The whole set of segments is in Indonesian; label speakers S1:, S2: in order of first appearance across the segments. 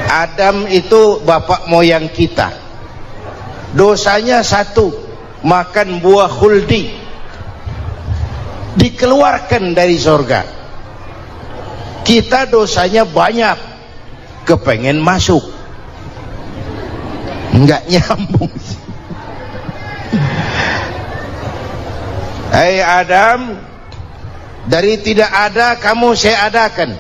S1: Adam itu bapak moyang kita, dosanya satu, makan buah khuldi, dikeluarkan dari surga. Kita dosanya banyak, kepengen masuk, nggak nyambung. Hai Adam, dari tidak ada kamu saya adakan.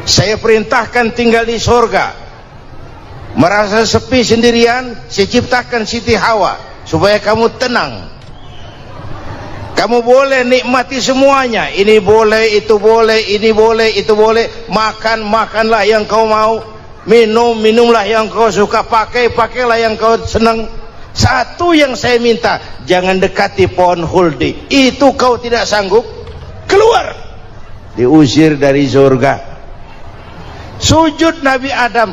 S1: Saya perintahkan tinggal di surga. Merasa sepi sendirian, saya ciptakan Siti Hawa supaya kamu tenang. Kamu boleh nikmati semuanya. Ini boleh, itu boleh, ini boleh, itu boleh. Makan, makanlah yang kau mau. Minum, minumlah yang kau suka. Pakai, pakailah yang kau senang. Satu yang saya minta, jangan dekati pohon khuldi. Itu kau tidak sanggup, keluar. Diusir dari surga. Sujud Nabi Adam,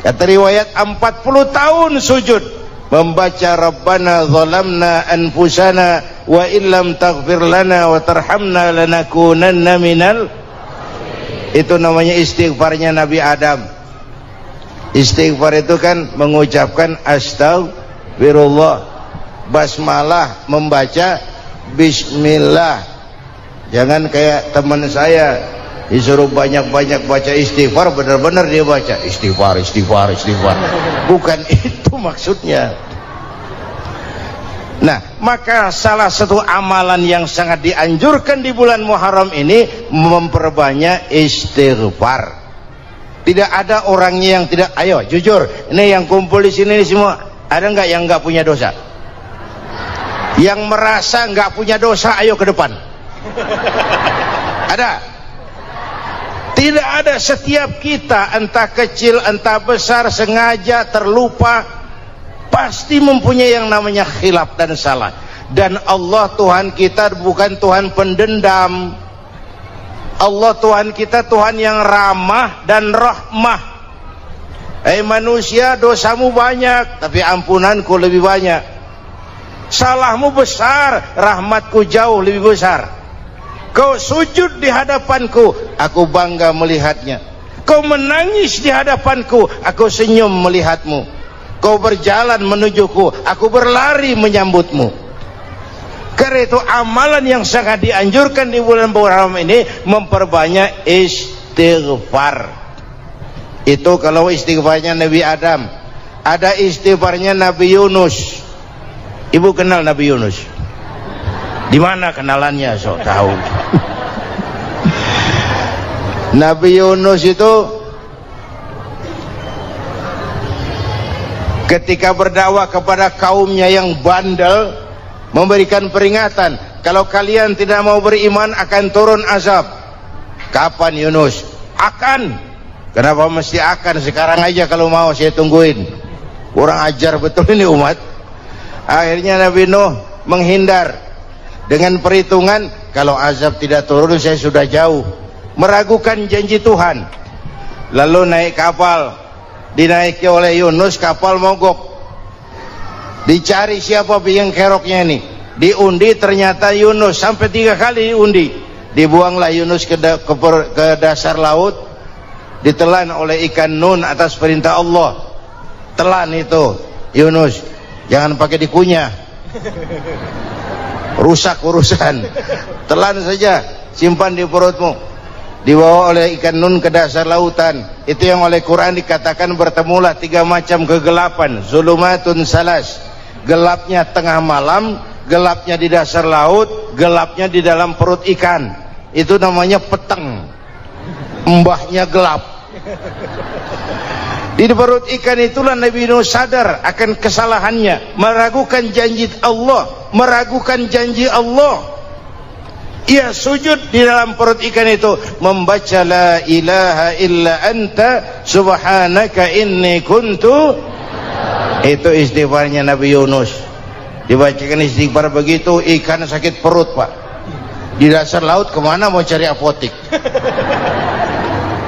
S1: kata riwayat 40 tahun sujud, membaca Rabbana zalamna anfusana wa illam taghfir lana wa tarhamna lanakunanna minal. Itu namanya istighfarnya Nabi Adam. Istighfar itu kan mengucapkan astagfirullah, basmalah, membaca bismillah. Jangan kayak teman saya disuruh banyak-banyak baca istighfar, benar-benar dia baca istighfar, istighfar, istighfar. Bukan itu maksudnya. Nah, maka salah satu amalan yang sangat dianjurkan di bulan Muharram ini memperbanyak istighfar. Tidak ada orangnya yang tidak. Ayo jujur, ini yang kumpul di sini semua, ada nggak yang nggak punya dosa? Yang merasa nggak punya dosa, ayo ke depan. Ada? Tidak ada. Setiap kita, entah kecil entah besar, sengaja, terlupa, pasti mempunyai yang namanya khilaf dan salah. Dan Allah Tuhan kita bukan Tuhan pendendam. Allah Tuhan kita Tuhan yang ramah dan rahmah. Manusia, dosamu banyak, tapi ampunanku lebih banyak. Salahmu besar, rahmatku jauh lebih besar. Kau sujud di hadapanku, aku bangga melihatnya. Kau menangis di hadapanku, aku senyum melihatmu. Kau berjalan menujuku, aku berlari menyambutmu. Karena itu amalan yang sangat dianjurkan di bulan Muharram ini memperbanyak istighfar. Itu kalau istighfarnya Nabi Adam. Ada istighfarnya Nabi Yunus. Ibu kenal Nabi Yunus? Di mana kenalannya? Sok tahu. Nabi Yunus itu ketika berdakwah kepada kaumnya yang bandel, memberikan peringatan, kalau kalian tidak mau beriman akan turun azab. Kapan Yunus? Akan. Kenapa mesti akan? Sekarang aja kalau mau, saya tungguin. Kurang ajar betul ini umat. Akhirnya Nabi Nuh menghindar dengan perhitungan, kalau azab tidak turun saya sudah jauh. Meragukan janji Tuhan. Lalu naik kapal, dinaiki oleh Yunus, kapal mogok. Dicari siapa yang keroknya ini, diundi, ternyata Yunus. Sampai 3 kali diundi. Dibuanglah Yunus ke dasar laut, ditelan oleh ikan nun atas perintah Allah. Telan itu Yunus, jangan pakai dikunyah, rusak urusan. Telan saja, simpan di perutmu. Dibawa oleh ikan nun ke dasar lautan. Itu yang oleh Quran dikatakan bertemulah 3 macam kegelapan, zulumatun salas. Gelapnya tengah malam, gelapnya di dasar laut, gelapnya di dalam perut ikan. Itu namanya peteng, mbahnya gelap. Di perut ikan itulah Nabi Nuh sadar akan kesalahannya, meragukan janji Allah, meragukan janji Allah. Ia sujud di dalam perut ikan itu, membaca la ilaha illa anta subhanaka inni kuntu. Itu istighfarnya Nabi Yunus. Dibacakan istighfar begitu, ikan sakit perut pak. Di dasar laut kemana mau cari apotik?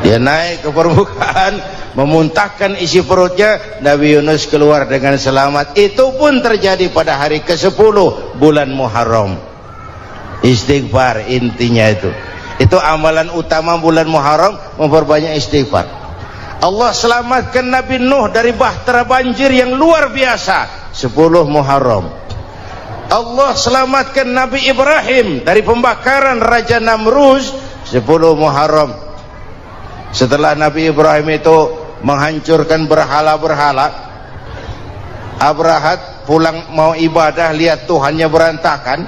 S1: Dia naik ke permukaan, memuntahkan isi perutnya. Nabi Yunus keluar dengan selamat. Itu pun terjadi pada hari ke-10 bulan Muharram. Istighfar intinya itu. Itu amalan utama bulan Muharram, memperbanyak istighfar. Allah selamatkan Nabi Nuh dari bahtera banjir yang luar biasa, 10 Muharram. Allah selamatkan Nabi Ibrahim dari pembakaran Raja Namrus, 10 Muharram. Setelah Nabi Ibrahim itu menghancurkan berhala-berhala, Abrahat pulang mau ibadah, lihat Tuhannya berantakan,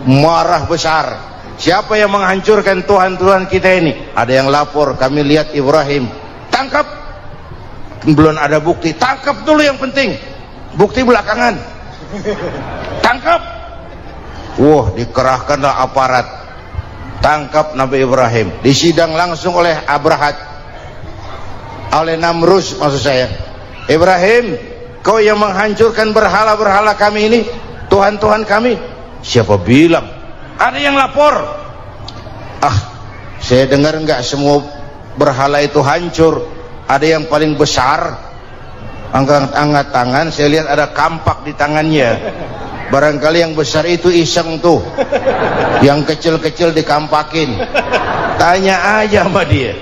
S1: marah besar. Siapa yang menghancurkan Tuhan-Tuhan kita ini? Ada yang lapor, kami lihat Ibrahim. Tangkap. Belum ada bukti, tangkap dulu yang penting, bukti belakangan. Tangkap. Wah, dikerahkanlah aparat, tangkap Nabi Ibrahim, disidang langsung oleh Abrahat, oleh Namrus maksud saya. Ibrahim, kau yang menghancurkan berhala-berhala kami ini, Tuhan-Tuhan kami. Siapa bilang? Ada yang lapor. Saya dengar enggak semua berhala itu hancur, ada yang paling besar. Angkat tangan, saya lihat ada kampak di tangannya. Barangkali yang besar itu iseng tuh, yang kecil-kecil dikampakin. Tanya aja sama dia,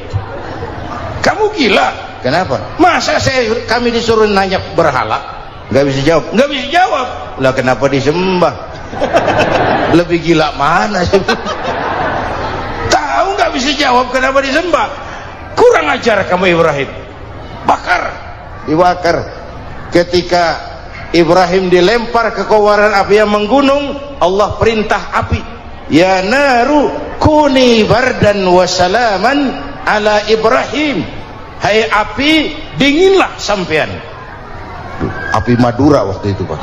S1: kamu gila? Kenapa? Masa kami disuruh nanya berhala? Nggak bisa jawab. Nggak bisa jawab. Lah kenapa disembah? Lebih gila mana sih? Tahu nggak bisa jawab kenapa disembah? Kurang ajar kamu Ibrahim. Bakar, dibakar. Ketika Ibrahim dilempar ke kobaran api yang menggunung, Allah perintah api, ya naru kuni bardan wa salaman ala Ibrahim. Hai api, dinginlah sampean. Api Madura waktu itu, Pak.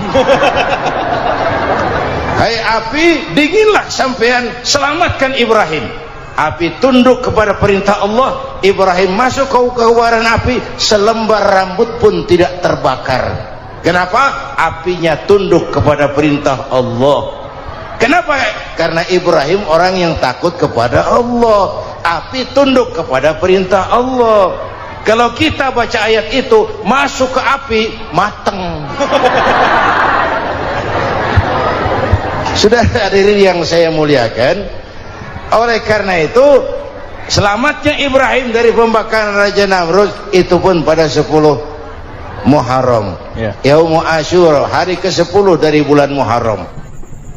S1: Hai api, dinginlah sampean, selamatkan Ibrahim. Api tunduk kepada perintah Allah. Ibrahim masuk ke kobaran api, selembar rambut pun tidak terbakar. Kenapa? Apinya tunduk kepada perintah Allah. Kenapa? Karena Ibrahim orang yang takut kepada Allah. Api tunduk kepada perintah Allah. Kalau kita baca ayat itu, masuk ke api, mateng. Sudah hadirin yang saya muliakan, oleh karena itu selamatnya Ibrahim dari pembakaran Raja Namrud itu pun pada 10 Muharram, Yaumul Asyura, hari ke-10 dari bulan Muharram.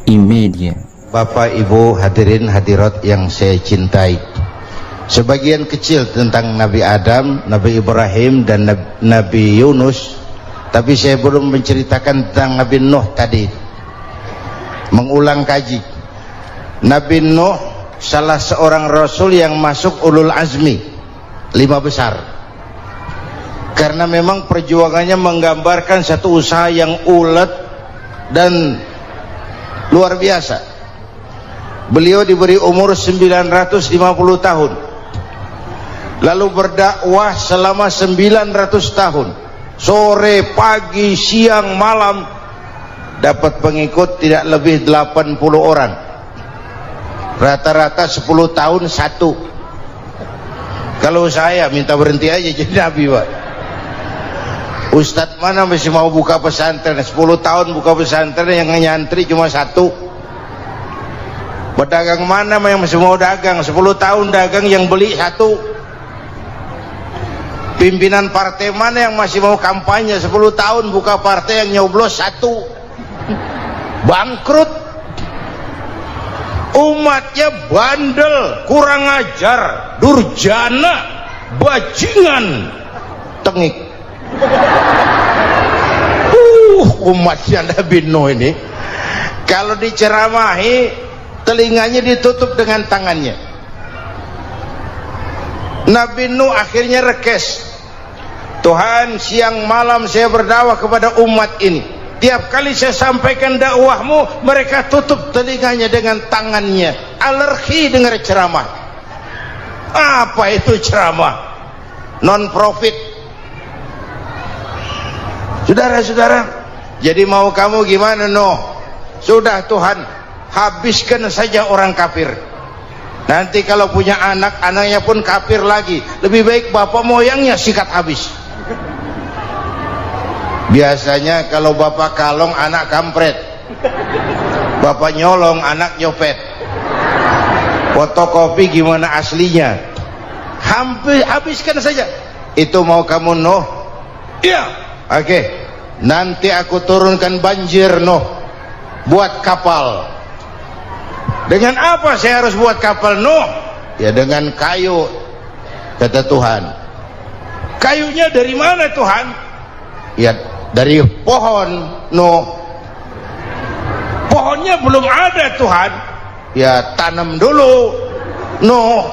S2: Imedia.
S1: Bapak Ibu hadirin hadirat yang saya cintai, sebagian kecil tentang Nabi Adam, Nabi Ibrahim dan Nabi Yunus, tapi saya belum menceritakan tentang Nabi Nuh tadi. Mengulang kaji, Nabi Nuh salah seorang rasul yang masuk ulul azmi 5 besar, karena memang perjuangannya menggambarkan satu usaha yang ulet dan luar biasa. Beliau diberi umur 950 tahun, lalu berdakwah selama 900 tahun, sore, pagi, siang, malam, dapat pengikut tidak lebih 80 orang, rata-rata 10 tahun satu. Kalau saya minta berhenti aja jadi nabi, Pak. Ustadz mana masih mau buka pesantren, 10 tahun buka pesantren, yang nyantri cuma satu. Pedagang mana yang masih mau dagang, 10 tahun dagang yang beli satu. Pimpinan partai mana yang masih mau kampanye, 10 tahun buka partai, yang nyoblos satu. Bangkrut. Umatnya bandel, kurang ajar, durjana, bajingan, tengik. Umatnya Nabi Nuh ini kalau diceramahi, telinganya ditutup dengan tangannya. Nabi Nuh akhirnya rekes, Tuhan, siang malam saya berdakwah kepada umat ini, tiap kali saya sampaikan dakwahmu, mereka tutup telinganya dengan tangannya, alergi dengar ceramah. Apa itu ceramah? Non profit. Saudara-saudara, jadi mau kamu gimana, Nuh? Sudah Tuhan, habiskan saja orang kafir. Nanti kalau punya anak, anaknya pun kafir lagi. Lebih baik bapak moyangnya sikat habis. Biasanya kalau bapak kalong, anak kampret. Bapak nyolong, anak nyopet. Fotokopi gimana aslinya, hampir habiskan saja. Itu mau kamu Nuh? Iya. Oke, nanti aku turunkan banjir Nuh, buat kapal. Dengan apa saya harus buat kapal Nuh? Ya dengan kayu, kata Tuhan. Kayunya dari mana Tuhan? Ya dari pohon Nuh. Pohonnya belum ada Tuhan. Ya tanam dulu Nuh.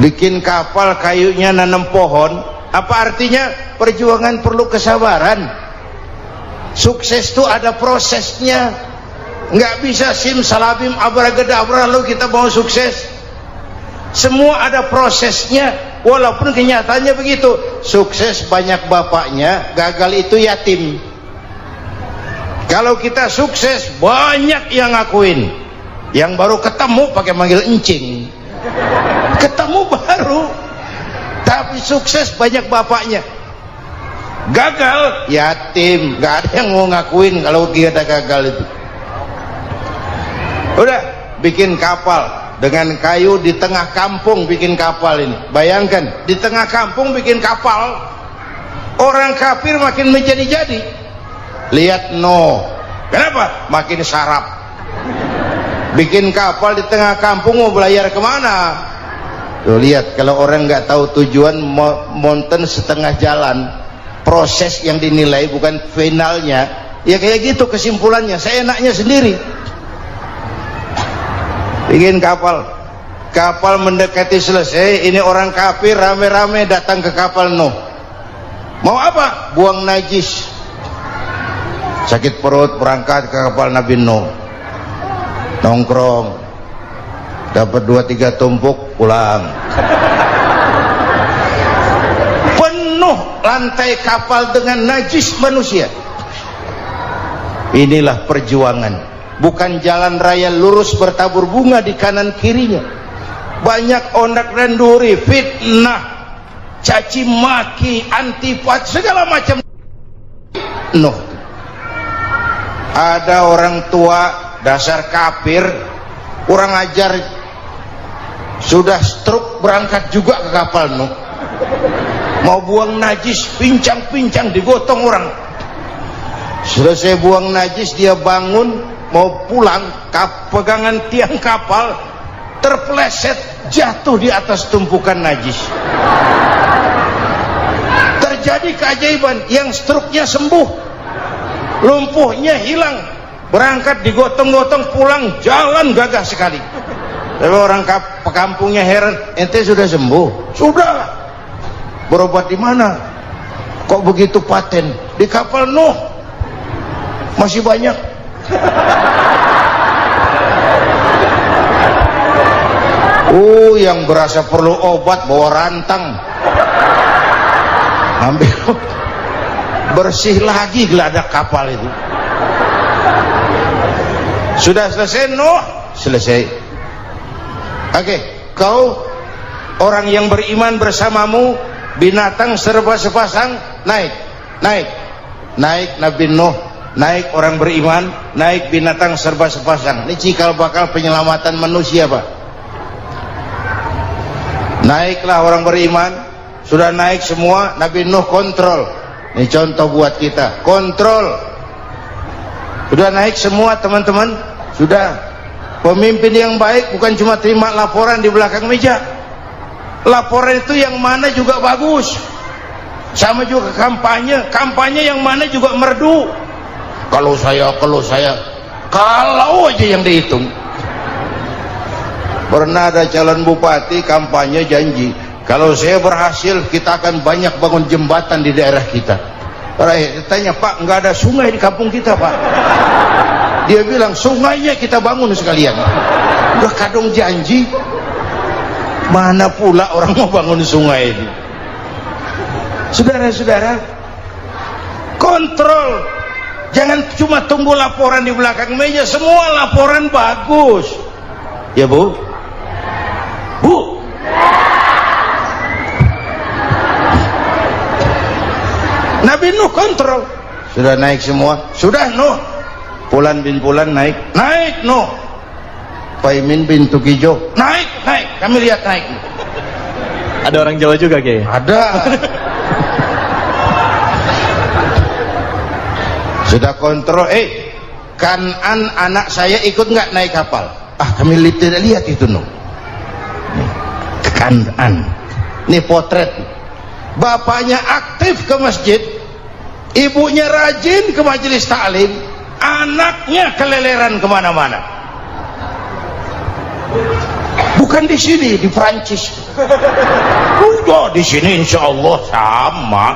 S1: Bikin kapal, kayunya nanam pohon. Apa artinya? Perjuangan perlu kesabaran. Sukses itu ada prosesnya. Nggak bisa simsalabim abracadabra lalu kita mau sukses. Semua ada prosesnya. Walaupun kenyataannya begitu. Sukses banyak bapaknya, gagal itu yatim. Kalau kita sukses banyak yang ngakuin, yang baru ketemu pakai manggil encing, ketemu baru, tapi sukses banyak bapaknya. Gagal yatim, nggak ada yang mau ngakuin kalau kita gagal itu. Udah bikin kapal dengan kayu di tengah kampung, bikin kapal ini. Bayangkan di tengah kampung bikin kapal, orang kafir makin menjadi-jadi. Lihat Nuh, kenapa? Makin sarap. Bikin kapal di tengah kampung, mau belayar kemana? Tuh lihat, kalau orang nggak tahu tujuan, mountain setengah jalan. Proses yang dinilai bukan finalnya. Ya kayak gitu kesimpulannya. Saya enaknya sendiri. Bikin kapal, kapal mendekati selesai. Ini orang kafir rame-rame datang ke kapal Nuh. Mau apa? Buang najis. Sakit perut, berangkat ke kapal Nabi Nuh, nongkrong, dapat 2-3 tumpuk, pulang. Penuh lantai kapal dengan najis manusia. Inilah perjuangan. Bukan jalan raya lurus bertabur bunga di kanan kirinya. Banyak ondak dan duri, fitnah, caci maki, antipat, segala macam. Nuh. Ada orang tua dasar kafir, kurang ajar, sudah stroke berangkat juga ke kapal Nuh. Mau buang najis, pincang-pincang digotong orang. Selesai buang najis, dia bangun mau pulang, pegangan tiang kapal terpeleset, jatuh di atas tumpukan najis. Terjadi keajaiban, yang stroke-nya sembuh, lumpuhnya hilang, berangkat digotong-gotong pulang, jalan gagah sekali. Tapi orang pekampungnya heran, ente sudah sembuh? Sudah. Berobat di mana? Kok begitu paten? Di kapal Nuh. Masih banyak. Yang berasa perlu obat bawa rantang, ambil, bersih lagi geladak kapal itu. Sudah selesai Nuh? Selesai. Oke, kau orang yang beriman bersamamu, binatang serba sepasang, naik Nabi Nuh, naik orang beriman, naik binatang serba sepasang. Ini cikal bakal penyelamatan manusia, Pak. Naiklah orang beriman, sudah naik semua, Nabi Nuh kontrol. Ini contoh buat kita, kontrol. Sudah naik semua teman-teman, sudah. Pemimpin yang baik bukan cuma terima laporan di belakang meja. Laporan itu yang mana juga bagus. Sama juga kampanye, kampanye yang mana juga merdu. Kalau saya, kalau aja yang dihitung. Pernah ada calon bupati kampanye janji, kalau saya berhasil kita akan banyak bangun jembatan di daerah kita. Tanya, Pak, nggak ada sungai di kampung kita, Pak. Dia bilang, sungainya kita bangun sekalian. Udah kadung janji, mana pula orang mau bangun sungai ini. Saudara-saudara, kontrol. Jangan cuma tunggu laporan di belakang meja, semua laporan bagus. Ya, Bu? Bu? Nabi Nuh kontrol. Sudah naik semua? Sudah Nuh. Pulan bin Pulan naik Nuh. Paimin bintu Kijo. Naik, kami lihat naik.
S2: Ada orang Jawa juga, Kiai?
S1: Ada. Sudah kontrol, Kanan anak saya ikut nggak naik kapal? Kami tidak lihat itu, no. Kanan. Ini potret. Bapaknya aktif ke masjid, ibunya rajin ke majelis taklim, anaknya keleleran kemana-mana. Bukan di sini, di Prancis. Udah di sini insya Allah sama.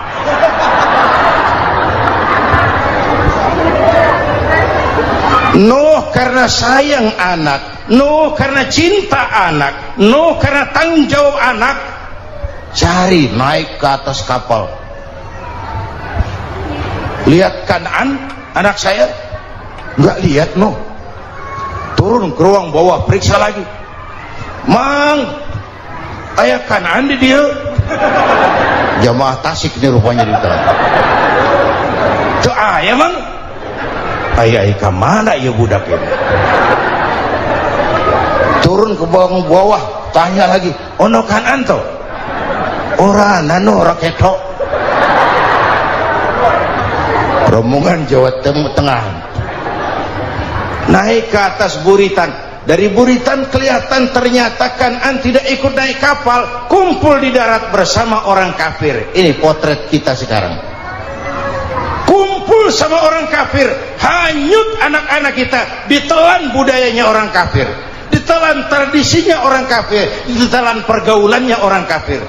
S1: Nuh karena sayang anak, Nuh karena cinta anak, Nuh karena tanggung jawab anak, cari naik ke atas kapal. Lihat Kanan, anak saya, nggak lihat, Nuh. Turun ke ruang bawah, periksa lagi. Mang, ayah Kanan di dia. Jamaah Tasik ini rupanya di dalam. Tuh ayah, Mang. Ayah kemana ya budak ini? Turun ke bawah, tanya lagi. Ono Kanan toh? Orang nano raketok. Rombongan Jawa Tengah. Naik ke atas buritan. Dari buritan kelihatan ternyata Kanan tidak ikut naik kapal, kumpul di darat bersama orang kafir. Ini potret kita sekarang. Kumpul sama orang kafir, hanyut anak-anak kita, ditelan budayanya orang kafir, ditelan tradisinya orang kafir, ditelan pergaulannya orang kafir.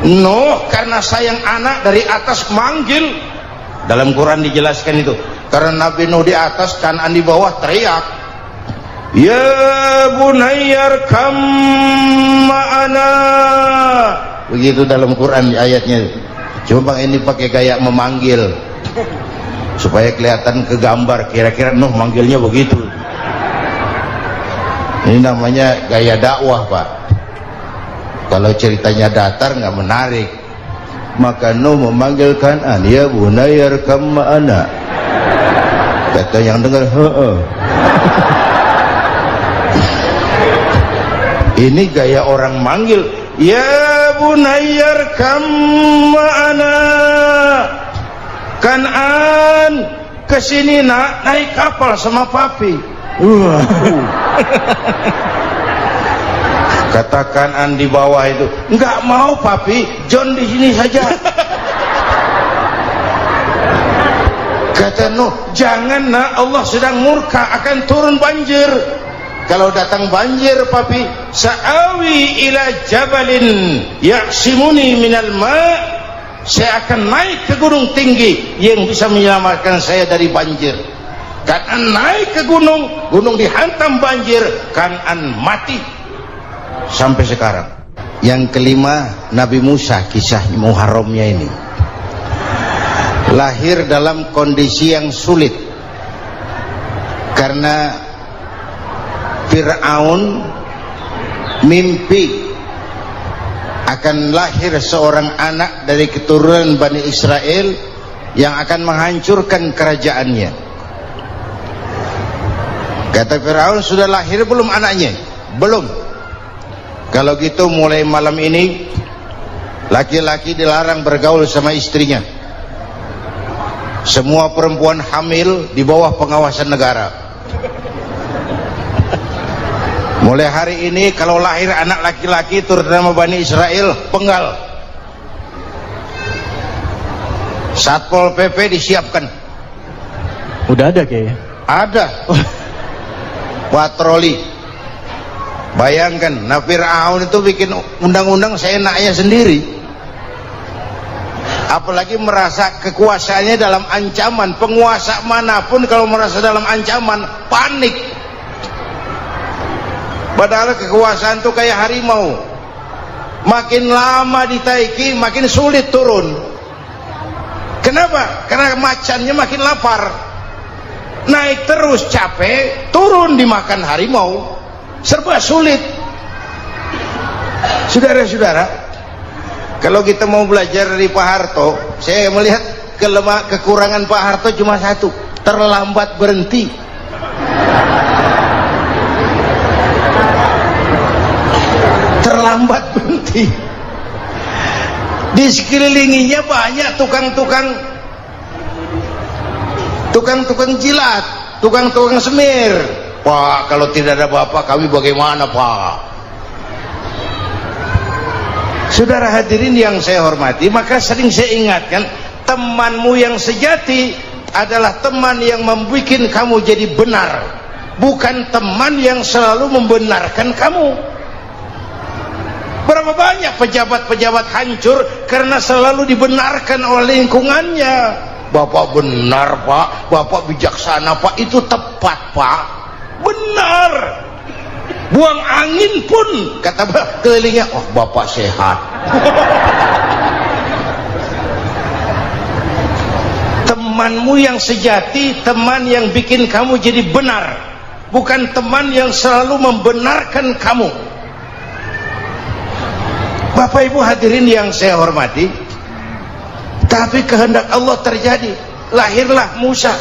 S1: Nuh karena sayang anak dari atas manggil. Dalam Quran dijelaskan itu. Karena Nabi Nuh di atas, Kanan di bawah, teriak, ya bunayyar kam ma'ana. Begitu dalam Quran ayatnya. Cuma Bang ini pakai gaya memanggil supaya kelihatan kegambar, kira-kira Nuh manggilnya begitu. Ini namanya gaya dakwah, Pak. Kalau ceritanya datar nggak menarik. Maka Nuh memanggil Kanan, ya bunayyar kam ma'ana. Kata yang dengar, ini gaya orang manggil, ya bunayyar kam ma'ana. Kanan kesini nak, naik kapal sama papi. Kata Kanan di bawah itu, enggak mau papi, John di sini saja. Kata Nuh, jangan nak, Allah sedang murka, akan turun banjir. Kalau datang banjir papi, sa'awi ila jabalin ya'simuni minal ma', saya akan naik ke gunung tinggi yang bisa menyelamatkan saya dari banjir. Kanan naik ke gunung, gunung dihantam banjir, Kanan mati sampai sekarang. Yang kelima, Nabi Musa, kisah Muharramnya ini lahir dalam kondisi yang sulit karena Fir'aun mimpi akan lahir seorang anak dari keturunan Bani Israel yang akan menghancurkan kerajaannya. Kata Fir'aun, sudah lahir belum anaknya? Belum. Kalau gitu mulai malam ini laki-laki dilarang bergaul sama istrinya. Semua perempuan hamil di bawah pengawasan negara. Mulai hari ini kalau lahir anak laki-laki terutama Bani Israel, penggal. Satpol PP disiapkan.
S2: Udah ada kayaknya.
S1: Ada. Patroli. Bayangkan, Fir'aun itu bikin undang-undang seenaknya sendiri. Apalagi merasa kekuasaannya dalam ancaman. Penguasa manapun kalau merasa dalam ancaman, panik. Padahal kekuasaan itu kayak harimau, makin lama ditaiki makin sulit turun. Kenapa? Karena macannya makin lapar. Naik terus capek, turun dimakan harimau, serba sulit. Saudara-saudara, kalau kita mau belajar dari Pak Harto, saya melihat kekurangan Pak Harto cuma satu, terlambat berhenti. terlambat berhenti. Di sekelilinginya banyak tukang-tukang jilat, tukang-tukang semir. Pak, kalau tidak ada bapak kami bagaimana, Pak? Saudara hadirin yang saya hormati, maka sering saya ingatkan, temanmu yang sejati adalah teman yang membuat kamu jadi benar, bukan teman yang selalu membenarkan kamu. Berapa banyak pejabat-pejabat hancur karena selalu dibenarkan oleh lingkungannya. Bapak benar, Pak, Bapak bijaksana, Pak, itu tepat, Pak, benar. Buang angin pun kata kelilingnya, oh Bapak sehat. Temanmu yang sejati, teman yang bikin kamu jadi benar, bukan teman yang selalu membenarkan kamu. Bapak Ibu hadirin yang saya hormati, tapi kehendak Allah terjadi. Lahirlah Musa,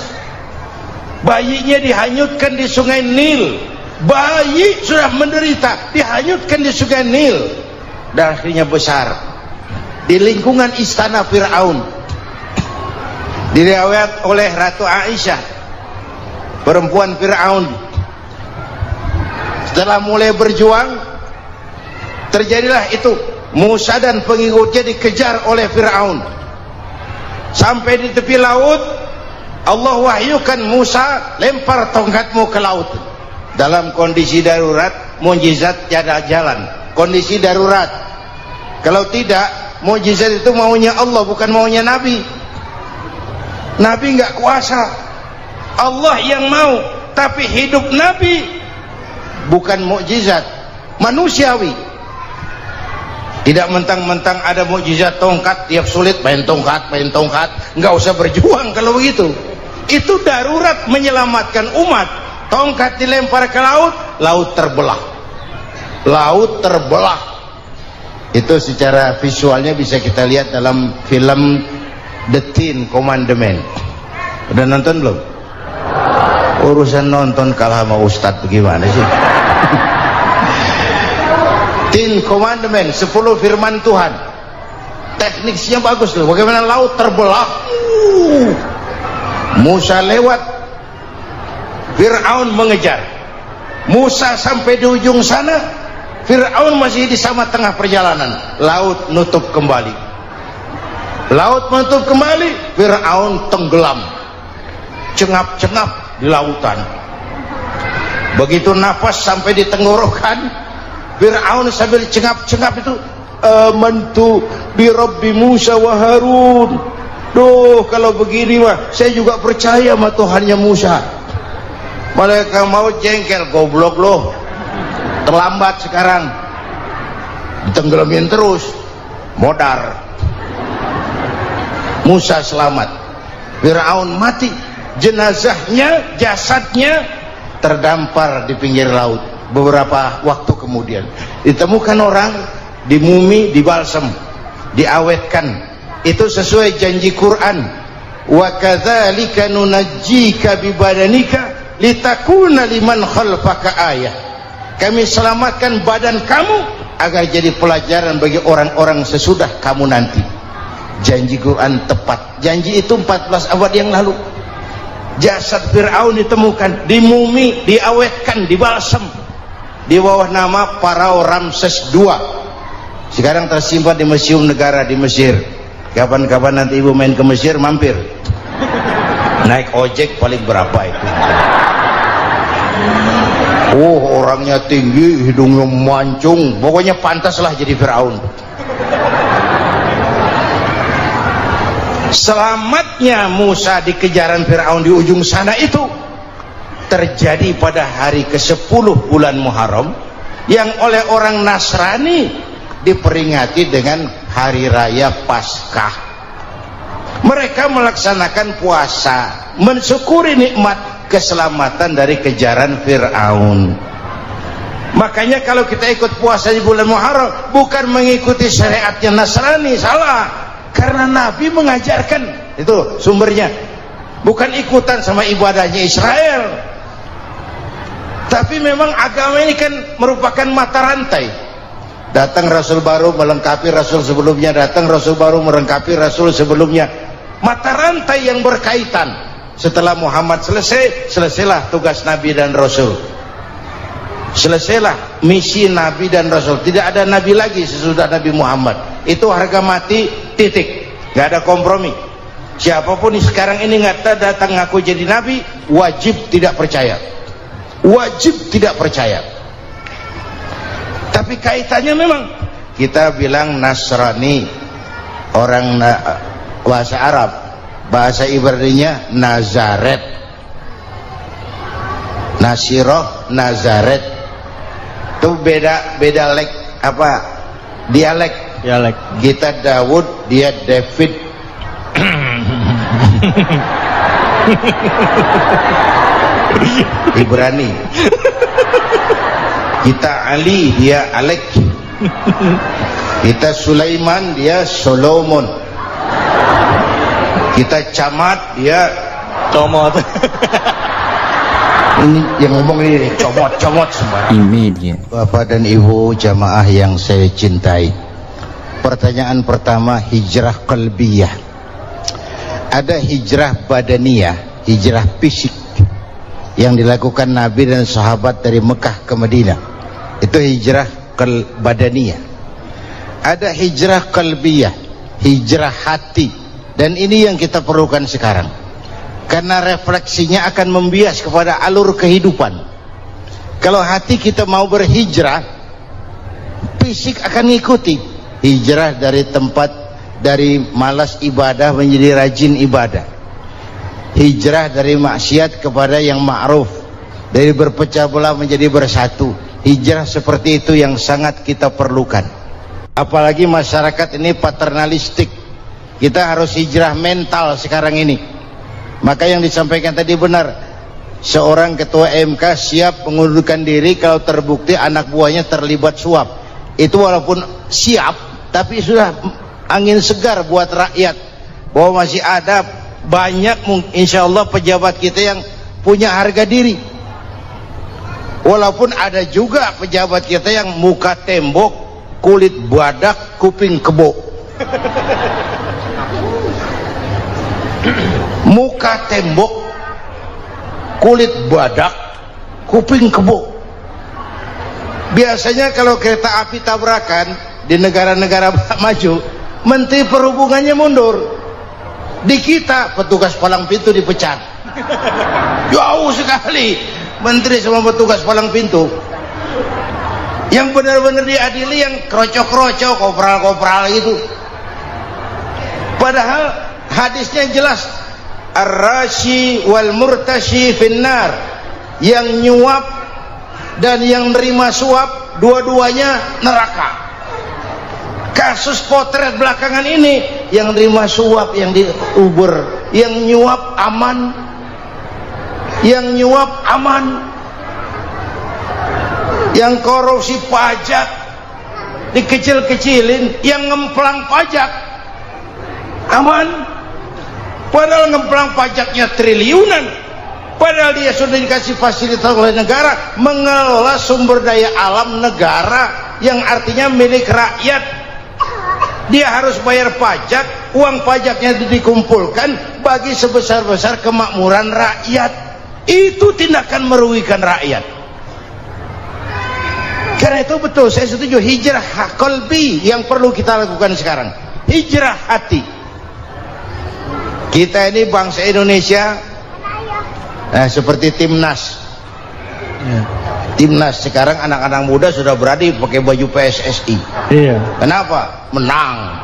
S1: bayinya dihanyutkan di sungai Nil. Bayi sudah menderita, dihanyutkan di sungai Nil, dan akhirnya besar di lingkungan istana Fir'aun. Diriwayat oleh Ratu Aisyah, perempuan Fir'aun, setelah mulai berjuang, terjadilah itu. Musa dan pengikutnya dikejar oleh Fir'aun sampai di tepi laut. Allah wahyukan, Musa, lempar tongkatmu ke laut. Dalam kondisi darurat, mukjizat tiada jalan. Kondisi darurat. Kalau tidak, mukjizat itu maunya Allah, bukan maunya Nabi. Nabi nggak kuasa, Allah yang mau. Tapi hidup Nabi bukan mukjizat, manusiawi. Tidak mentang-mentang ada mukjizat tongkat, tiap sulit main tongkat, nggak usah berjuang kalau begitu. Itu darurat menyelamatkan umat. Tongkat dilempar ke laut, laut terbelah. Laut terbelah. Itu secara visualnya bisa kita lihat dalam film The Ten Commandments. Udah nonton belum? Urusan nonton kalah sama Ustadz bagaimana sih? Ten Commandments, 10 firman Tuhan. Tekniknya bagus loh. Bagaimana laut terbelah. Musa lewat, Fir'aun mengejar. Musa sampai di ujung sana, Fir'aun masih di sama tengah perjalanan. Laut nutup kembali. Laut menutup kembali, Fir'aun tenggelam, cengap-cengap di lautan. Begitu nafas sampai di tenggorokan, Fir'aun sambil cengap-cengap itu, amantu bi Rabbi Musa wa Harun. Duh, kalau begini mah saya juga percaya sama Tuhannya Musa. Malaikat maut jengkel, goblok loh, terlambat sekarang, ditenggelamin terus, modar. Musa selamat, Fir'aun mati, jenazahnya, jasadnya terdampar di pinggir laut. Beberapa waktu kemudian ditemukan orang, dimumi, dibalsem, diawetkan. Itu sesuai janji Quran, wa kadzalika nunajjika bibadanika litakuna liman khalfaka ayah. Kami selamatkan badan kamu agar jadi pelajaran bagi orang-orang sesudah kamu nanti. Janji Quran tepat. Janji itu 14 abad yang lalu. Jasad Fir'aun ditemukan, dimumi, diawetkan, dibalsem di bawah nama Pharao Ramses II. Sekarang tersimpan di Museum Negara di Mesir. Kapan-kapan nanti ibu main ke Mesir, mampir. Naik ojek paling berapa itu? Oh, orangnya tinggi, hidungnya mancung, pokoknya pantaslah jadi Fir'aun. Selamatnya Musa di kejaran Fir'aun di ujung sana itu terjadi pada hari ke-10 bulan Muharram, yang oleh orang Nasrani diperingati dengan hari raya Paskah. Mereka melaksanakan puasa, mensyukuri nikmat keselamatan dari kejaran Fir'aun. Makanya kalau kita ikut puasa di bulan Muharram, bukan mengikuti syariatnya Nasrani, salah. Karena Nabi mengajarkan, itu sumbernya, bukan ikutan sama ibadahnya Israel. Tapi memang agama ini kan merupakan mata rantai. Datang Rasul baru melengkapi Rasul sebelumnya, datang Rasul baru melengkapi Rasul sebelumnya. Mata rantai yang berkaitan. Setelah Muhammad selesai, selesailah tugas Nabi dan Rasul. Selesailah misi Nabi dan Rasul. Tidak ada Nabi lagi sesudah Nabi Muhammad. Itu harga mati, titik. Gak ada kompromi. Siapapun sekarang ini nggak datang ngaku jadi Nabi, wajib tidak percaya. Wajib tidak percaya. Tapi kaitannya memang kita bilang Nasrani, orang bahasa Arab, bahasa Ibraninya Nazaret, Nasiroh, Nazaret. Itu beda dialek. Kita Daud, dia David. Ibrani. Kita Ali, dia Alek. Kita Sulaiman, dia Solomon. Kita Camat, dia
S2: Comot.
S1: Ini yang ngomong ini comot semua.
S3: Ini dia.
S1: Bapak dan Ibu jamaah yang saya cintai, pertanyaan pertama, hijrah qalbiyah. Ada hijrah badaniyah, hijrah fisik yang dilakukan Nabi dan sahabat dari Mekah ke Madinah. Itu hijrah badaniyah. Ada hijrah qalbiyah, hijrah hati. Dan ini yang kita perlukan sekarang, karena refleksinya akan membias kepada alur kehidupan. Kalau hati kita mau berhijrah, fisik akan ngikuti. Hijrah dari tempat, dari malas ibadah menjadi rajin ibadah. Hijrah dari maksiat kepada yang ma'ruf, dari berpecah belah menjadi bersatu. Hijrah seperti itu yang sangat kita perlukan. Apalagi masyarakat ini paternalistik. Kita harus hijrah mental sekarang ini. Maka yang disampaikan tadi benar. Seorang ketua MK siap mengundurkan diri kalau terbukti anak buahnya terlibat suap. Itu walaupun siap, tapi sudah angin segar buat rakyat, bahwa masih ada banyak insya Allah pejabat kita yang punya harga diri. Walaupun ada juga pejabat kita yang muka tembok, kulit badak, kuping kebo. Muka tembok, kulit badak, kuping kebo. Biasanya kalau kereta api tabrakan di negara-negara maju, menteri perhubungannya mundur. Di kita petugas palang pintu dipecat. Jauh sekali menteri sama petugas palang pintu. Yang benar-benar diadili yang krocok-krocok, kopral-kopral gitu. Padahal hadisnya jelas, ar-rashi wal murtashi finnar. Yang nyuap dan yang nerima suap, dua-duanya neraka. Kasus potret belakangan ini, yang nerima suap, yang diuber, yang nyuap aman, yang nyuap aman, yang korupsi pajak dikecil-kecilin, yang ngemplang pajak aman. Padahal ngemplang pajaknya triliunan, padahal dia sudah dikasih fasilitas oleh negara mengelola sumber daya alam negara yang artinya milik rakyat. Dia harus bayar pajak, uang pajaknya dikumpulkan bagi sebesar-besar kemakmuran rakyat. Itu tindakan merugikan rakyat. Karena itu betul, saya setuju, hijrah qalbi yang perlu kita lakukan sekarang. Hijrah hati. Kita ini bangsa Indonesia, seperti timnas. Timnas sekarang anak-anak muda sudah berani pakai baju PSSI.
S2: Iya.
S1: Kenapa? Menang.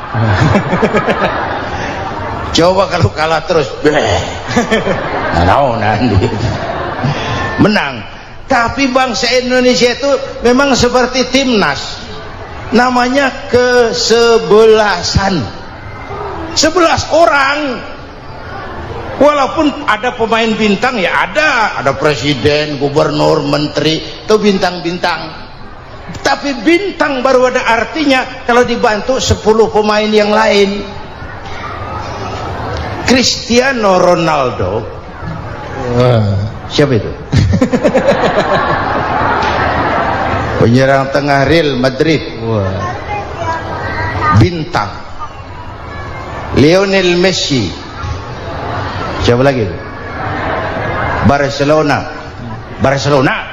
S1: Coba kalau kalah terus, nanti menang. Tapi bangsa Indonesia itu memang seperti timnas, namanya kesebelasan, 11 orang. Walaupun ada pemain bintang, ya ada presiden, gubernur, menteri, itu bintang-bintang. Tapi bintang baru ada artinya kalau dibantu 10 pemain yang lain. Cristiano Ronaldo, siapa itu? Penyerang tengah Real Madrid.
S2: Wah.
S1: Bintang. Lionel Messi. Siapa lagi? Barcelona. Bercelana.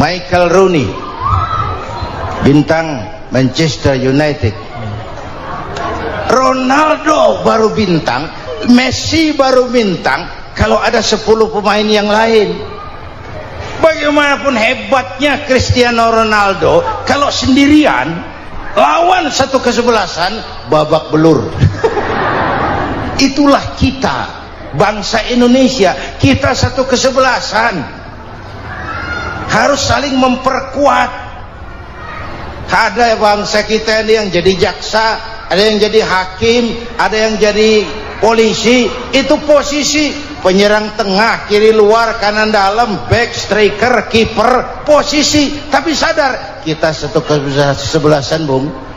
S1: Michael Rooney, bintang Manchester United. Ronaldo baru bintang, Messi baru bintang kalau ada 10 pemain yang lain. Bagaimanapun hebatnya Cristiano Ronaldo, kalau sendirian lawan satu kesebelasan, babak belur. Itulah kita, bangsa Indonesia. Kita satu kesebelasan, harus saling memperkuat. Ada bangsa kita ini yang jadi jaksa, ada yang jadi hakim, ada yang jadi polisi. Itu posisi penyerang tengah, kiri luar, kanan dalam, back, striker, kiper, posisi. Tapi sadar kita satu kesebelasan, Bung.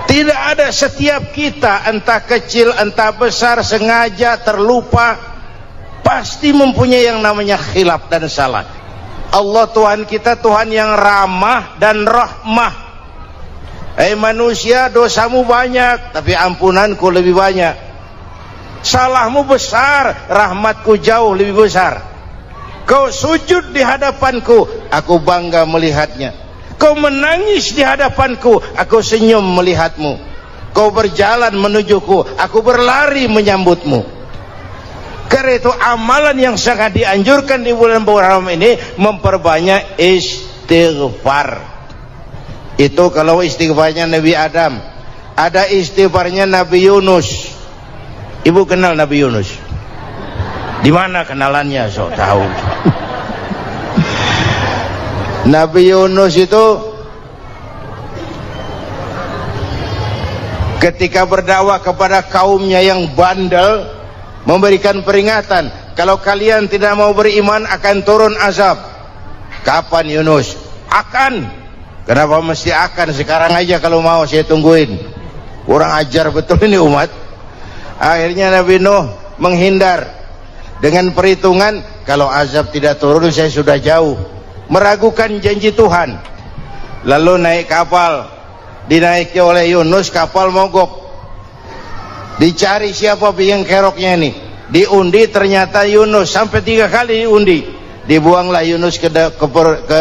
S1: Tidak ada, setiap kita, entah kecil entah besar, sengaja, terlupa, pasti mempunyai yang namanya khilaf dan salah. Allah Tuhan kita Tuhan yang ramah dan rahmah. Manusia, dosamu banyak tapi ampunanku lebih banyak. Salahmu besar, rahmatku jauh lebih besar. Kau sujud di hadapanku, aku bangga melihatnya. Kau menangis di hadapanku, aku senyum melihatmu. Kau berjalan menujuku, aku berlari menyambutmu. Karena itu amalan yang sangat dianjurkan di bulan Muharram ini, memperbanyak istighfar. Itu kalau istighfarnya Nabi Adam. Ada istighfarnya Nabi Yunus. Ibu kenal Nabi Yunus? Di mana kenalannya? Sok tahu. Nabi Yunus itu ketika berdakwah kepada kaumnya yang bandel, memberikan peringatan, kalau kalian tidak mau beriman akan turun azab. Kapan Yunus? Akan. Kenapa mesti akan? Sekarang aja kalau mau, saya tungguin. Kurang ajar betul ini umat. Akhirnya Nabi Nuh menghindar dengan perhitungan, kalau azab tidak turun saya sudah jauh. Meragukan janji Tuhan. Lalu naik kapal, dinaiki oleh Yunus, kapal mogok. Dicari siapa biang keroknya ini. Diundi, ternyata Yunus. Sampai 3 kali diundi. Dibuanglah Yunus ke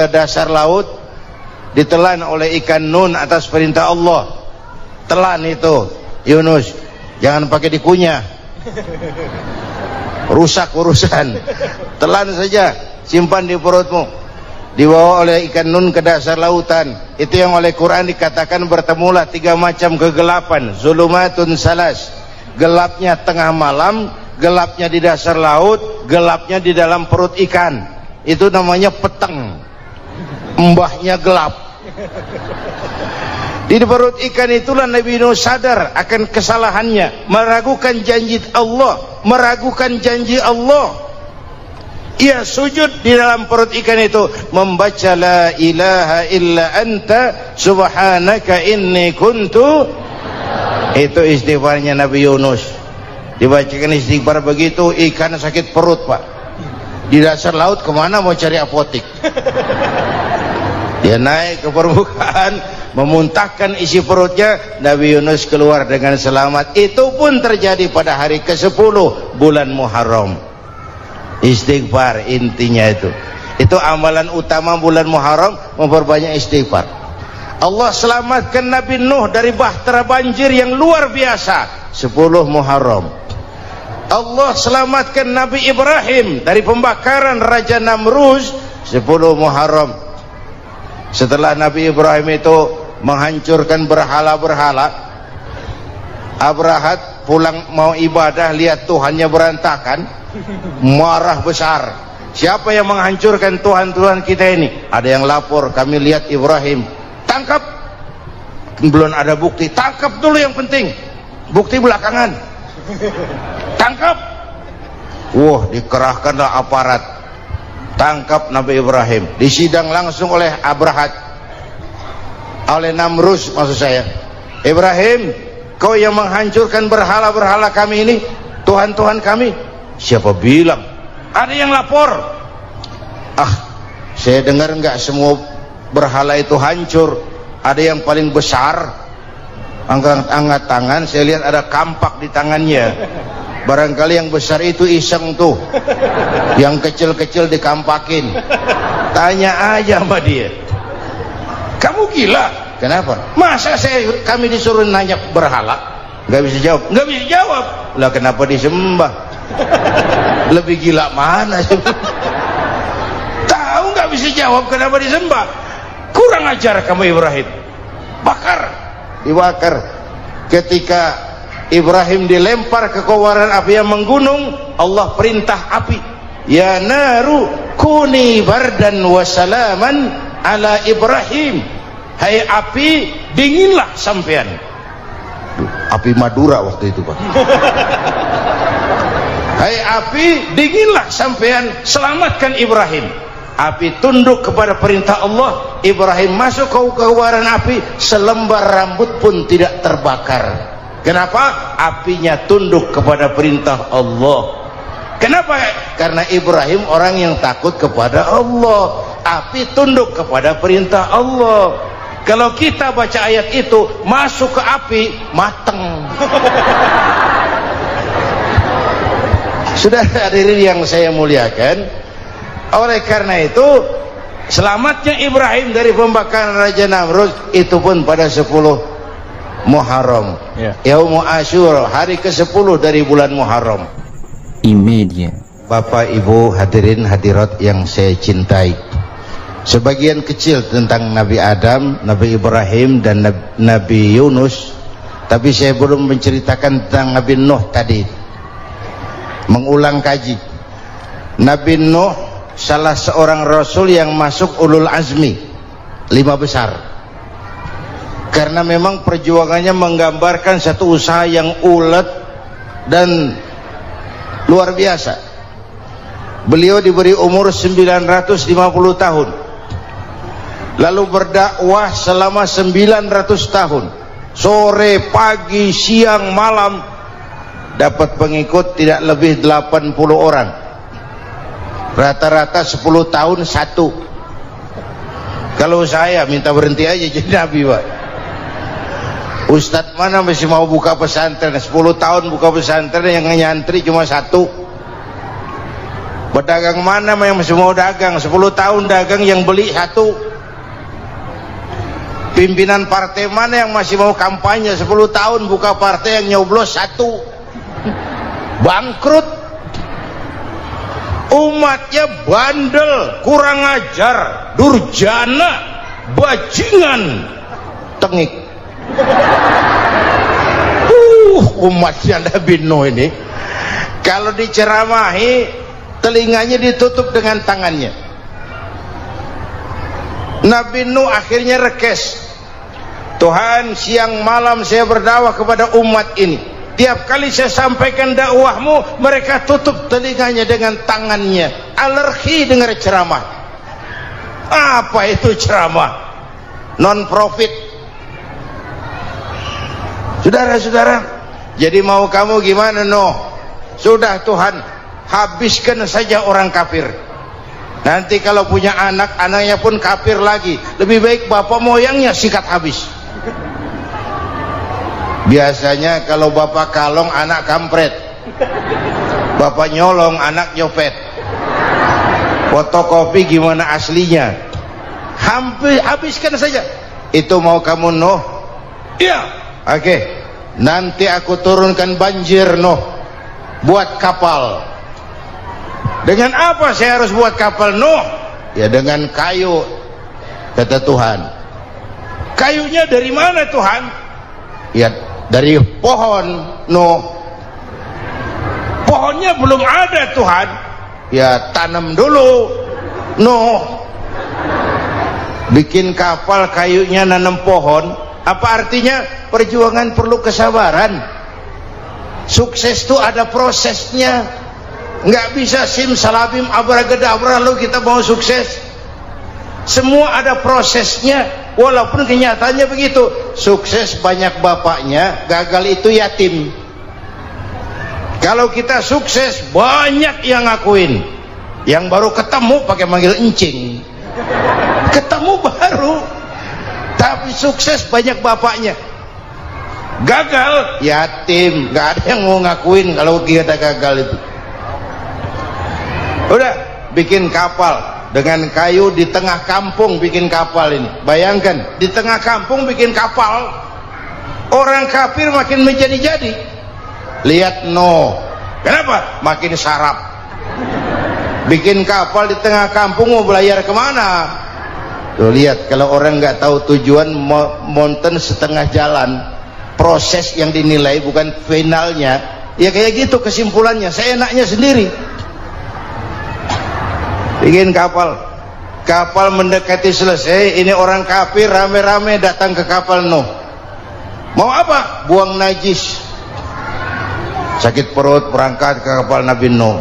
S1: dasar laut. Ditelan oleh ikan Nun atas perintah Allah. Telan itu Yunus, jangan pakai dikunyah, rusak urusan. Telan saja, simpan di perutmu. Dibawa oleh ikan Nun ke dasar lautan. Itu yang oleh Quran dikatakan bertemulah 3 macam kegelapan. Zulumatun salas, gelapnya tengah malam, gelapnya di dasar laut, gelapnya di dalam perut ikan. Itu namanya peteng, mbahnya gelap. Di perut ikan itulah Nabi Nuh sadar akan kesalahannya, meragukan janji Allah, meragukan janji Allah. Ia sujud di dalam perut ikan itu, membaca la ilaha illa anta subhanaka inni kuntu. Itu istighfarnya Nabi Yunus. Dibacakan istighfar begitu, ikan sakit perut, Pak. Di dasar laut kemana mau cari apotik? Dia naik ke permukaan, memuntahkan isi perutnya. Nabi Yunus keluar dengan selamat. Itu pun terjadi pada hari ke-10 bulan Muharram. Istighfar intinya itu. Itu amalan utama bulan Muharram, memperbanyak istighfar. Allah selamatkan Nabi Nuh dari bahtera banjir yang luar biasa 10 Muharram. Allah selamatkan Nabi Ibrahim dari pembakaran Raja Namruz 10 Muharram. Setelah Nabi Ibrahim itu menghancurkan berhala-berhala, Abrahat pulang mau ibadah, lihat Tuhannya berantakan, marah besar. Siapa yang menghancurkan Tuhan-Tuhan kita ini? Ada yang lapor, kami lihat Ibrahim. Tangkap. Belum ada bukti, tangkap dulu yang penting, bukti belakangan. Tangkap. Wah, dikerahkanlah aparat, tangkap Nabi Ibrahim. Disidang langsung oleh Abrahat, oleh Namruz maksud saya. Ibrahim, kau yang menghancurkan berhala-berhala kami ini, Tuhan-Tuhan kami. Siapa bilang? Ada yang lapor. Ah, saya dengar enggak semua berhala itu hancur. Ada yang paling besar, angkat tangan, saya lihat ada kampak di tangannya. Barangkali yang besar itu iseng tuh, yang kecil-kecil dikampakin. Tanya aja sama dia. Kamu gila? Kenapa? Masa kami disuruh nanya berhala? Nggak bisa jawab. Nggak bisa jawab. Lah kenapa disembah? Lebih gila mana sih? Tahu nggak bisa jawab kenapa disembah? Kurang ajar kamu Ibrahim. Bakar, dibakar. Ketika Ibrahim dilempar ke kobaran api yang menggunung, Allah perintah api, ya naru kuni bardan wa salaman ala Ibrahim. Hai api, dinginlah sampean. Api Madura waktu itu, Pak. Hai api, dinginlah sampean, selamatkan Ibrahim. Api tunduk kepada perintah Allah. Ibrahim masuk ke kobaran api, selembar rambut pun tidak terbakar. Kenapa? Apinya tunduk kepada perintah Allah. Kenapa? Karena Ibrahim orang yang takut kepada Allah. Api tunduk kepada perintah Allah. Kalau kita baca ayat itu, masuk ke api, mateng. Sudah hadirin yang saya muliakan, oleh karena itu selamatnya Ibrahim dari pembakaran Raja Namrud itu pun pada 10 Muharram, Yaumul Asyura, hari ke-10 dari bulan Muharram.
S3: Imedia.
S1: Bapak Ibu hadirin hadirat yang saya cintai, sebagian kecil tentang Nabi Adam, Nabi Ibrahim dan Nabi Yunus, tapi saya belum menceritakan tentang Nabi Nuh tadi. Mengulang kaji. Nabi Nuh salah seorang rasul yang masuk ulul azmi 5 besar, karena memang perjuangannya menggambarkan satu usaha yang ulet dan luar biasa. Beliau diberi umur 950 tahun, lalu berdakwah selama 900 tahun, sore, pagi, siang, malam, dapat pengikut tidak lebih 80 orang, rata-rata 10 tahun satu. Kalau saya minta berhenti aja jadi nabi, Pak. Ustadz mana masih mau buka pesantren, 10 tahun buka pesantren, yang nyantri cuma satu. Pedagang mana yang masih mau dagang, 10 tahun dagang yang beli satu. Pimpinan partai mana yang masih mau kampanye, 10 tahun buka partai, yang nyoblos satu. Bangkrut. Umatnya bandel, kurang ajar, durjana, bajingan, tengik. Umatnya Nabi Nuh ini kalau diceramahi, telinganya ditutup dengan tangannya. Nabi Nuh akhirnya rekes. Tuhan, siang malam saya berdakwah kepada umat ini, tiap kali saya sampaikan dakwahmu, mereka tutup telinganya dengan tangannya, alergi dengar ceramah. Apa itu ceramah? Non profit. Saudara-saudara, jadi mau kamu gimana, Nuh? Sudah Tuhan, habiskan saja orang kafir. Nanti kalau punya anak, anaknya pun kafir lagi. Lebih baik bapak moyangnya sikat habis. Biasanya kalau bapak kalong, anak kampret. Bapak nyolong, anak nyopet. Fotokopi gimana aslinya? Hampir habiskan saja. Itu mau kamu, Nuh? Iya. Oke. Nanti aku turunkan banjir, Nuh. Buat kapal. Dengan apa saya harus buat kapal, Nuh? Ya dengan kayu, kata Tuhan. Kayunya dari mana, Tuhan? Ya dari pohon, Nuh. Pohonnya belum ada, Tuhan. Ya tanam dulu, Nuh. Bikin kapal, kayunya nanam pohon. Apa artinya? Perjuangan perlu kesabaran. Sukses itu ada prosesnya. Nggak bisa simsalabim abracadabra lalu kita mau sukses. Semua ada prosesnya. Walaupun kenyataannya begitu. Sukses banyak bapaknya, gagal itu yatim. Kalau kita sukses, banyak yang ngakuin. Yang baru ketemu pakai manggil encing. Ketemu baru, tapi sukses banyak bapaknya. Gagal, yatim, gak ada yang mau ngakuin kalau kita gagal itu. Udah, bikin kapal dengan kayu di tengah kampung, bikin kapal ini. Bayangkan, di tengah kampung bikin kapal. Orang kafir makin menjadi-jadi. Lihat Nuh, kenapa? Makin sarap. Bikin kapal di tengah kampung, mau belayar kemana? Tuh lihat, kalau orang nggak tahu tujuan, mountain setengah jalan. Proses yang dinilai bukan finalnya. Ya kayak gitu kesimpulannya. Saya enaknya sendiri. Bikin kapal, kapal mendekati selesai. Ini orang kafir rame-rame datang ke kapal Nuh. Mau apa? Buang najis. Sakit perut, berangkat ke kapal Nabi Nuh.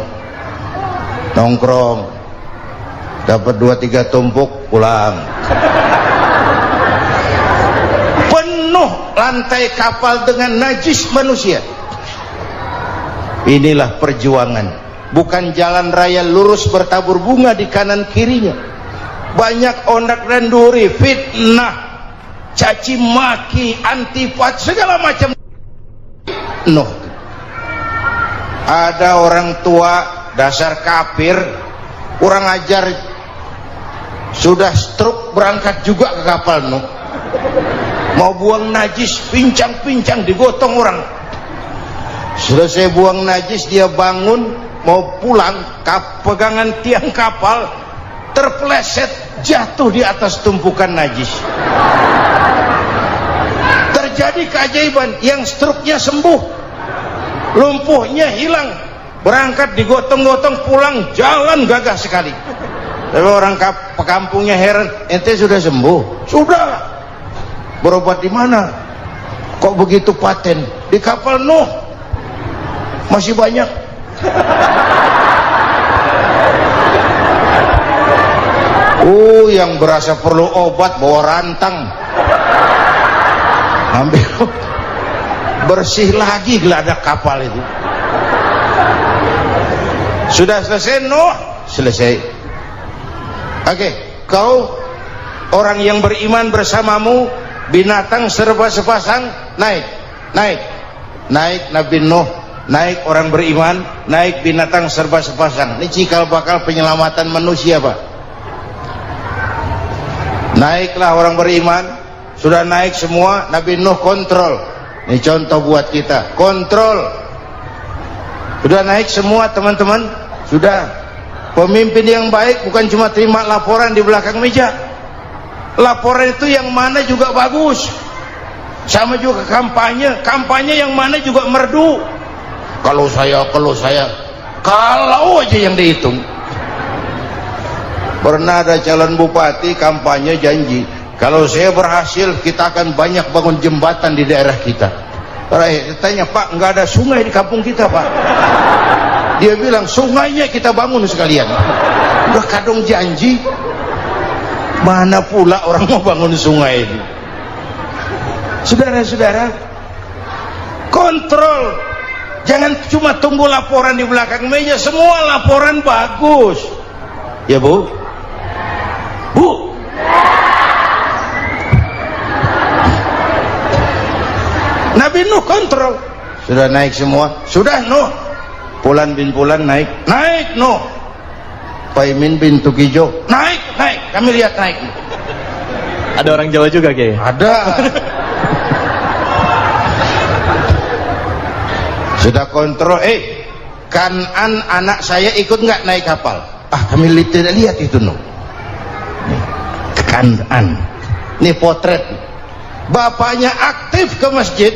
S1: Nongkrong, dapat 2-3 tumpuk, pulang. Penuh lantai kapal dengan najis manusia. Inilah perjuangan. Bukan jalan raya lurus bertabur bunga di kanan kirinya. Banyak ondak dan duri, fitnah, caci maki, antipat, segala macam. Nuh. Ada orang tua dasar kafir, kurang ajar, sudah stroke berangkat juga ke kapal Nuh. Mau buang najis, pincang-pincang, digotong orang. Selesai buang najis, dia bangun mau pulang, pegangan tiang kapal terpeleset, jatuh di atas tumpukan najis. Terjadi keajaiban, yang stroke-nya sembuh, lumpuhnya hilang, berangkat digotong-gotong pulang, jalan gagah sekali. Tapi orang kampungnya heran, ente sudah sembuh? Sudah. Berobat di mana? Kok begitu paten? Di kapal Nuh. Masih banyak. Yang berasa perlu obat bawa rantang, ambil, bersih lagi geladak kapal itu. Sudah selesai Nuh? Selesai. Oke, kau orang yang beriman bersamamu, binatang serba sepasang, naik Nabi Nuh, naik orang beriman, naik binatang serba sepasang. Ini cikal bakal penyelamatan manusia, Pak. Naiklah orang beriman, sudah naik semua, Nabi Nuh kontrol. Ini contoh buat kita, kontrol. Sudah naik semua teman-teman, sudah. Pemimpin yang baik bukan cuma terima laporan di belakang meja. Laporan itu yang mana juga bagus. Sama juga kampanye, kampanye yang mana juga merdu. Kalau aja yang dihitung. Pernah ada calon bupati kampanye janji, kalau saya berhasil kita akan banyak bangun jembatan di daerah kita. Tanya, Pak, nggak ada sungai di kampung kita, Pak. Dia bilang, sungainya kita bangun sekalian. Udah kadung janji, mana pula orang mau bangun sungai itu. Saudara-saudara, kontrol. Jangan cuma tunggu laporan di belakang meja, semua laporan bagus. Ya Bu? Bu? Nabi Nuh kontrol. Sudah naik semua? Sudah Nuh. Pulan bin Pulan naik. Naik Nuh. Paimin bin Tukijo naik. Kami lihat naik.
S2: Ada orang Jawa juga, Kiai?
S1: Ada. Sudah kontrol. Kanan anak saya ikut nggak naik kapal? Kami tidak lihat itu Nuh. Kanan. Ini potret. Bapaknya aktif ke masjid,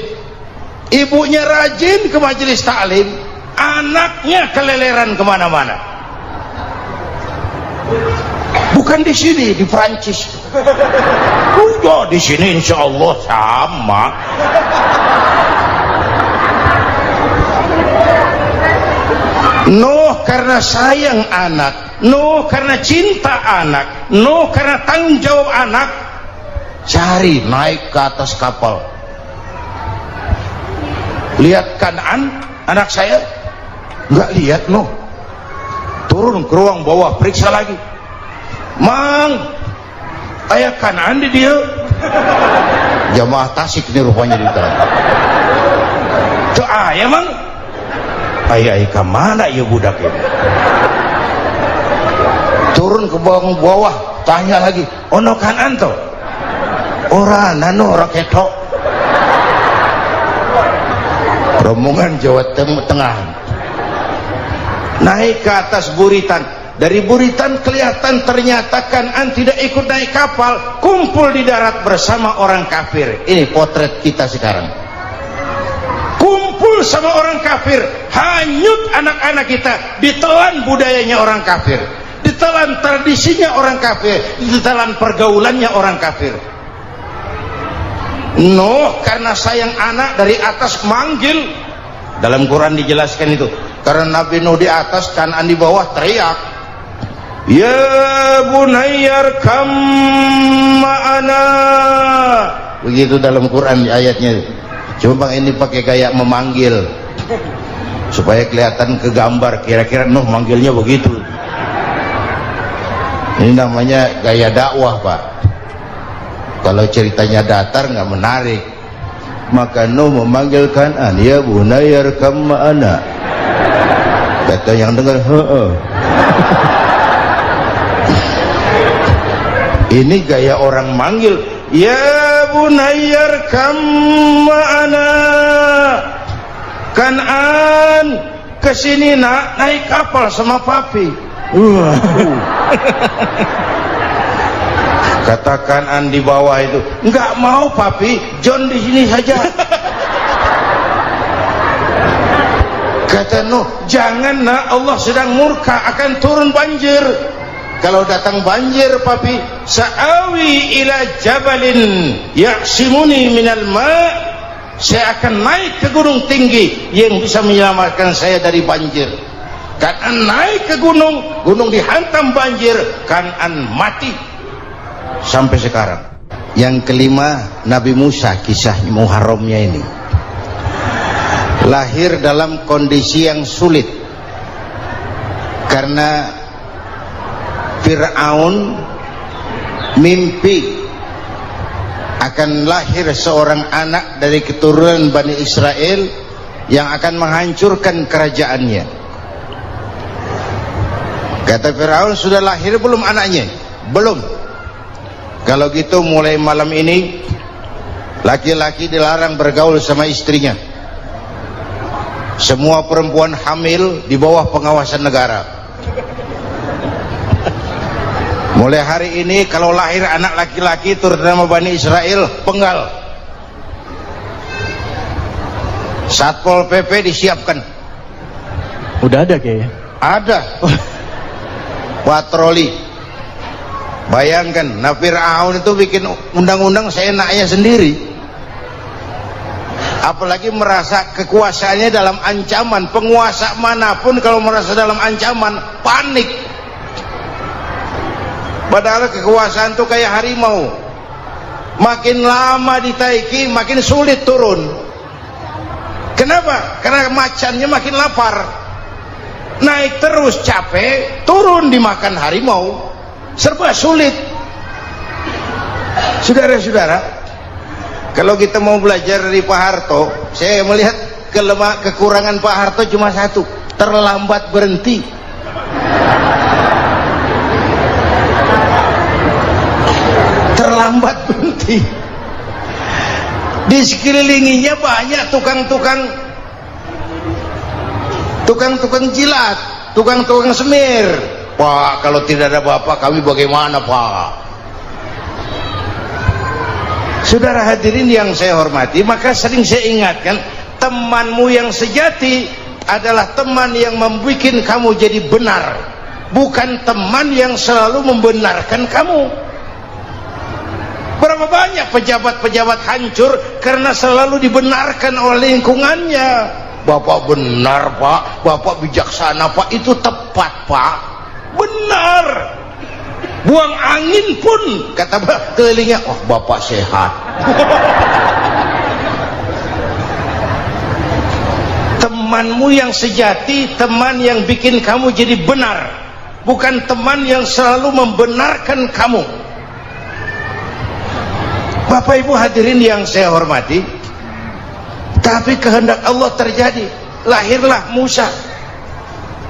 S1: ibunya rajin ke majelis taklim, anaknya keleleran kemana-mana. Bukan di sini, di Prancis. Udah di sini insya Allah sama. Nuh karena sayang anak, Nuh karena cinta anak, Nuh karena tanggung jawab anak, cari naik ke atas kapal. Lihat Kanaan, anak saya, nggak lihat no. Turun ke ruang bawah, periksa lagi. Mang, ayah kanan di dia. Jamaah Tasik nih rupanya di dalam. Tuh ayah mang. Ayah ke mana ya budak ini? Turun ke bawah, tanya lagi. Ono kanan tuh. Orang nano orang ketok. Rombongan Jawa Tengah naik ke atas buritan. Dari buritan kelihatan ternyata Kan'an tidak ikut naik kapal, kumpul di darat bersama orang kafir. Ini potret kita sekarang, kumpul sama orang kafir. Hanyut anak-anak kita, ditelan budayanya orang kafir, ditelan tradisinya orang kafir, ditelan pergaulannya orang kafir. Nuh karena sayang anak dari atas manggil. Dalam Quran dijelaskan itu, karena Nabi Nuh di atas, Kan'an di bawah, teriak, ya bunayyar kam ma'ana. Begitu dalam Quran ayatnya. Cuma bang ini pakai gaya memanggil supaya kelihatan kegambar, kira-kira Nuh manggilnya begitu. Ini namanya gaya dakwah pak. Kalau ceritanya datar nggak menarik. Maka Nuh memanggil Kan'an, ya bunayyar kam ma'ana. Kata yang dengar, ini gaya orang manggil, ya bunayyar kam ma'ana. Kan'an kesini nak, naik kapal sama papi. Kata Kan'an di bawah itu, enggak mau papi, John di sini saja. Kata Nuh, jangan nak, Allah sedang murka, akan turun banjir. Kalau datang banjir papi, sa'awi ila jabalin ya'simuni minal ma', saya akan naik ke gunung tinggi yang bisa menyelamatkan saya dari banjir. Kan'an naik ke gunung, gunung dihantam banjir, Kan'an mati sampai sekarang. Yang kelima, Nabi Musa, kisah Muharramnya ini lahir dalam kondisi yang sulit karena Fir'aun mimpi akan lahir seorang anak dari keturunan Bani Israel yang akan menghancurkan kerajaannya. Kata Fir'aun, sudah lahir belum anaknya? Belum. Kalau gitu mulai malam ini laki-laki dilarang bergaul sama istrinya. Semua perempuan hamil di bawah pengawasan negara. Mulai hari ini kalau lahir anak laki-laki terutama Bani Israel, penggal. Satpol PP disiapkan.
S2: Udah ada kayaknya.
S1: Ada. Patroli. Bayangkan, Fir'aun itu bikin undang-undang seenaknya sendiri. Apalagi merasa kekuasaannya dalam ancaman. Penguasa manapun kalau merasa dalam ancaman, panik. Padahal kekuasaan itu kayak harimau, makin lama ditaiki makin sulit turun. Kenapa? Karena macannya makin lapar. Naik terus capek, turun dimakan harimau, serba sulit. Saudara-saudara, kalau kita mau belajar dari Pak Harto, saya melihat kekurangan Pak Harto cuma satu, terlambat berhenti. Terlambat berhenti. Di sekelilinginya banyak tukang-tukang jilat, tukang-tukang semir. Pak, kalau tidak ada bapak kami bagaimana pak? Saudara hadirin yang saya hormati, maka sering saya ingatkan, temanmu yang sejati adalah teman yang membuat kamu jadi benar, bukan teman yang selalu membenarkan kamu. Berapa banyak pejabat-pejabat hancur karena selalu dibenarkan oleh lingkungannya. Bapak benar pak, bapak bijaksana pak, itu tepat pak, benar. Buang angin pun kata kelilingnya, oh bapak sehat. Temanmu yang sejati, teman yang bikin kamu jadi benar, bukan teman yang selalu membenarkan kamu. Bapak Ibu hadirin yang saya hormati, tapi kehendak Allah terjadi. Lahirlah Musa,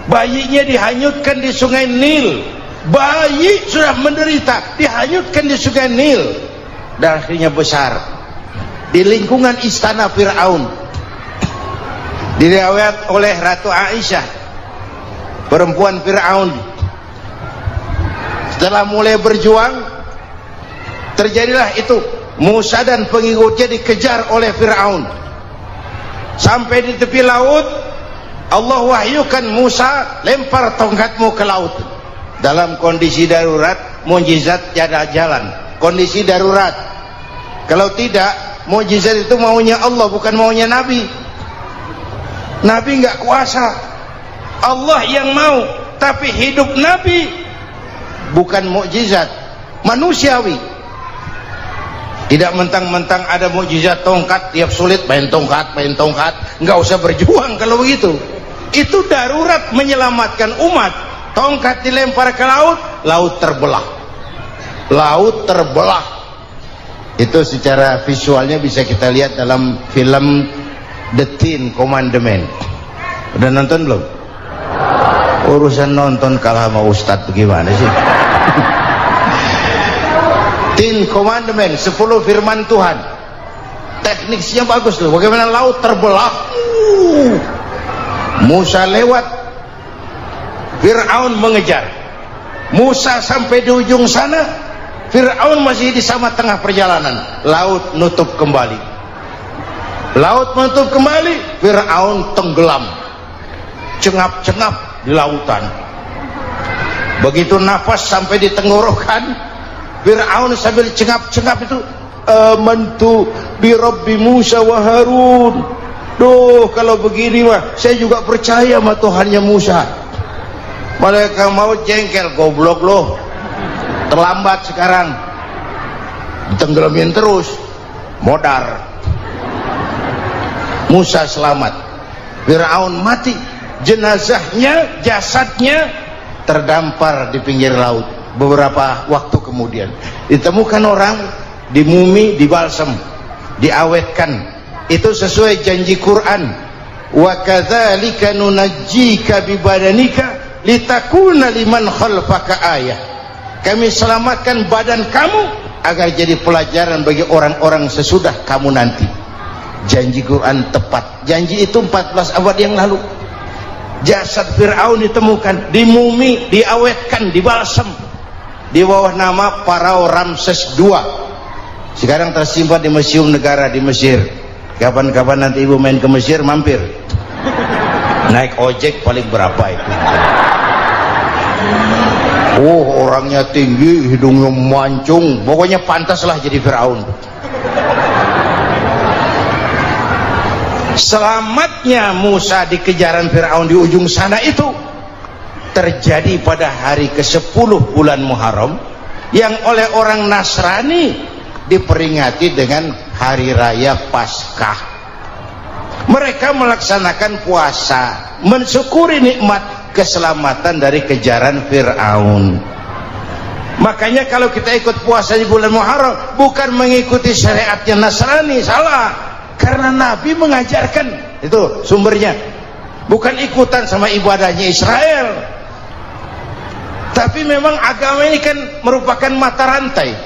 S1: bayinya dihanyutkan di sungai Nil. Bayi sudah menderita, dihanyutkan di sungai Nil, dan akhirnya besar di lingkungan istana Fir'aun. Diriwayat oleh Ratu Aisyah, perempuan Fir'aun, setelah mulai berjuang, terjadilah itu. Musa dan pengikutnya dikejar oleh Fir'aun sampai di tepi laut. Allah wahyukan, Musa, lempar tongkatmu ke laut. Dalam kondisi darurat, mukjizat tiada jalan. Kondisi darurat. Kalau tidak, mukjizat itu maunya Allah, bukan maunya Nabi. Nabi nggak kuasa, Allah yang mau. Tapi hidup Nabi bukan mukjizat, manusiawi. Tidak mentang-mentang ada mukjizat tongkat, tiap sulit main tongkat, nggak usah berjuang kalau begitu. Itu darurat menyelamatkan umat. Tongkat dilempar ke laut, laut terbelah. Laut terbelah. Itu secara visualnya bisa kita lihat dalam film The Ten Commandment. Udah nonton belum? Urusan nonton kalah sama Ustadz bagaimana sih? Ten Commandment, 10 firman Tuhan. Tekniknya bagus loh. Bagaimana laut terbelah, Musa lewat, Fir'aun mengejar. Musa sampai di ujung sana, Fir'aun masih di sama tengah perjalanan. Laut nutup kembali. Laut menutup kembali, Fir'aun tenggelam, cengap-cengap di lautan. Begitu nafas sampai di tenggorokan, Fir'aun sambil cengap-cengap itu, amantu bi Rabbi Musa wa Harun. Duh, kalau begini mah saya juga percaya sama Tuhannya Musa. Malaikat maut jengkel, goblok loh, terlambat sekarang, ditenggelamin terus, modar. Musa selamat, Fir'aun mati, jenazahnya, jasadnya terdampar di pinggir laut. Beberapa waktu kemudian ditemukan orang, dimumi, dibalsem, diawetkan. Itu sesuai janji Quran, wa kadzalika nunajjika bibadanika litakuna liman khalfaka ayah. Kami selamatkan badan kamu agar jadi pelajaran bagi orang-orang sesudah kamu nanti. Janji Quran tepat. Janji itu 14 abad yang lalu. Jasad Fir'aun ditemukan, dimumi, diawetkan, dibalsem di bawah nama Farao Ramses II. Sekarang tersimpan di Museum Negara di Mesir. Kapan-kapan nanti ibu main ke Mesir, mampir. Naik ojek paling berapa itu? Oh, orangnya tinggi, hidungnya mancung, pokoknya pantaslah jadi Fir'aun. Selamatnya Musa di kejaran Fir'aun di ujung sana itu terjadi pada hari ke-10 bulan Muharram, yang oleh orang Nasrani diperingati dengan hari raya Paskah. Mereka melaksanakan puasa, mensyukuri nikmat keselamatan dari kejaran Fir'aun. Makanya kalau kita ikut puasa di bulan Muharram, bukan mengikuti syariatnya Nasrani, salah. Karena Nabi mengajarkan, itu sumbernya, bukan ikutan sama ibadahnya Israel. Tapi memang agama ini kan merupakan mata rantai.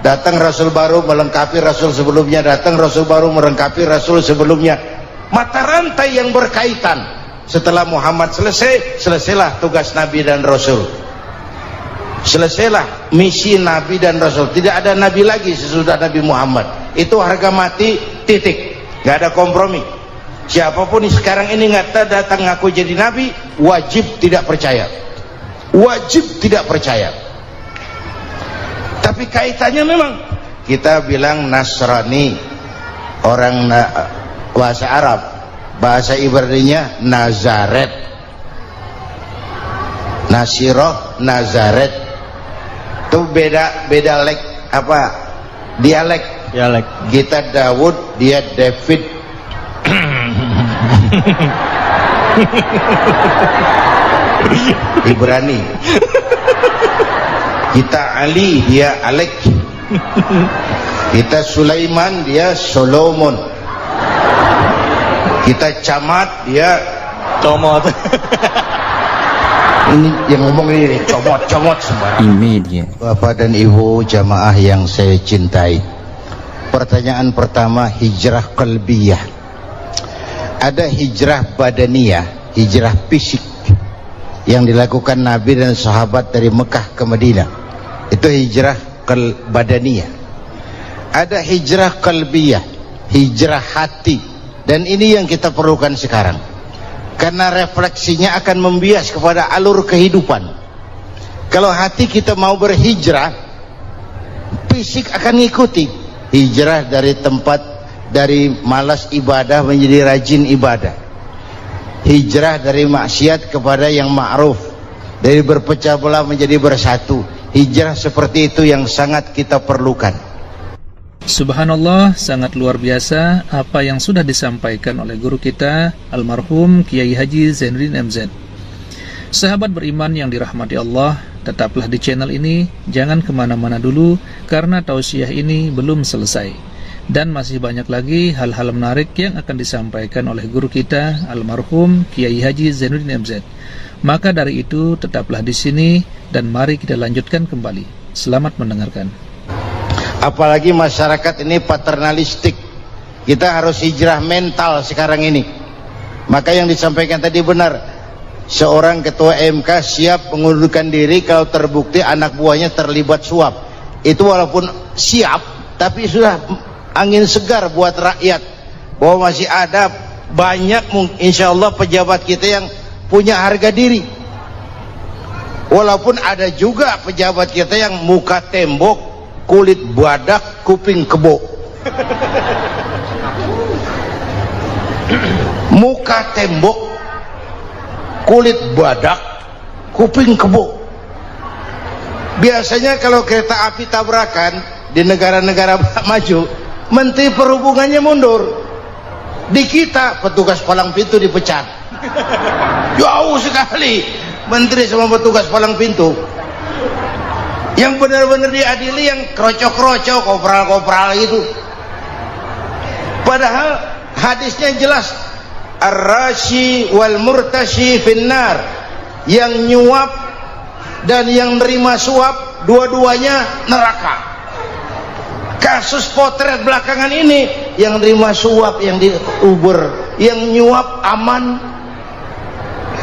S1: Datang Rasul baru melengkapi Rasul sebelumnya, datang Rasul baru melengkapi Rasul sebelumnya. Mata rantai yang berkaitan. Setelah Muhammad selesai, selesailah tugas Nabi dan Rasul. Selesailah misi Nabi dan Rasul. Tidak ada Nabi lagi sesudah Nabi Muhammad. Itu harga mati, titik, nggak ada kompromi. Siapapun sekarang ini nggak datang ngaku jadi Nabi, wajib tidak percaya. Wajib tidak percaya. Tapi kaitannya memang, kita bilang Nasrani, orang bahasa Arab, bahasa Ibraninya Nazaret, Nasiroh, Nazaret. Itu beda dialek. Kita Daud, dia David. Ibrani. Kita Ali, dia Alek. Kita Sulaiman, dia Solomon. Kita Camat, dia
S2: Comot.
S1: ini yang ngomong ini comot semua.
S3: Ini dia.
S1: Bapak dan Ibu jamaah yang saya cintai, pertanyaan pertama, hijrah qalbiyah. Ada hijrah badaniyah, hijrah fisik yang dilakukan Nabi dan sahabat dari Mekah ke Madinah, itu hijrah badaniyah. Ada hijrah qalbiyah, hijrah hati, dan ini yang kita perlukan sekarang, karena refleksinya akan membias kepada alur kehidupan. Kalau hati kita mau berhijrah, fisik akan ngikuti. Hijrah dari tempat, dari malas ibadah menjadi rajin ibadah. Hijrah dari maksiat kepada yang ma'ruf, dari berpecah belah menjadi bersatu. Hijrah seperti itu yang sangat kita perlukan.
S4: Subhanallah, sangat luar biasa apa yang sudah disampaikan oleh guru kita almarhum Kiai Haji Zainuddin MZ. Sahabat beriman yang dirahmati Allah, tetaplah di channel ini, jangan kemana-mana dulu karena tausiah ini belum selesai dan masih banyak lagi hal-hal menarik yang akan disampaikan oleh guru kita almarhum Kiai Haji Zainuddin MZ. Maka dari itu tetaplah di sini dan mari kita lanjutkan kembali. Selamat mendengarkan.
S1: Apalagi masyarakat ini paternalistik. Kita harus hijrah mental sekarang ini. Maka yang disampaikan tadi benar, seorang ketua MK siap mengundurkan diri kalau terbukti anak buahnya terlibat suap. Itu walaupun siap, tapi sudah angin segar buat rakyat, bahwa masih ada banyak insya Allah pejabat kita yang punya harga diri. Walaupun ada juga pejabat kita yang muka tembok, kulit badak, kuping kebo. Muka tembok, kulit badak, kuping kebo. Biasanya kalau kereta api tabrakan di negara-negara maju, menteri perhubungannya mundur. Di kita petugas palang pintu dipecat. Jauh sekali menteri sama petugas palang pintu. Yang benar-benar diadili yang krocok-krocok, kopral-kopral itu. Padahal hadisnya jelas, ar-rashi wal murtashi finnar, yang nyuap dan yang nerima suap dua-duanya neraka. Kasus potret belakangan ini, yang nerima suap yang diuber, yang nyuap aman,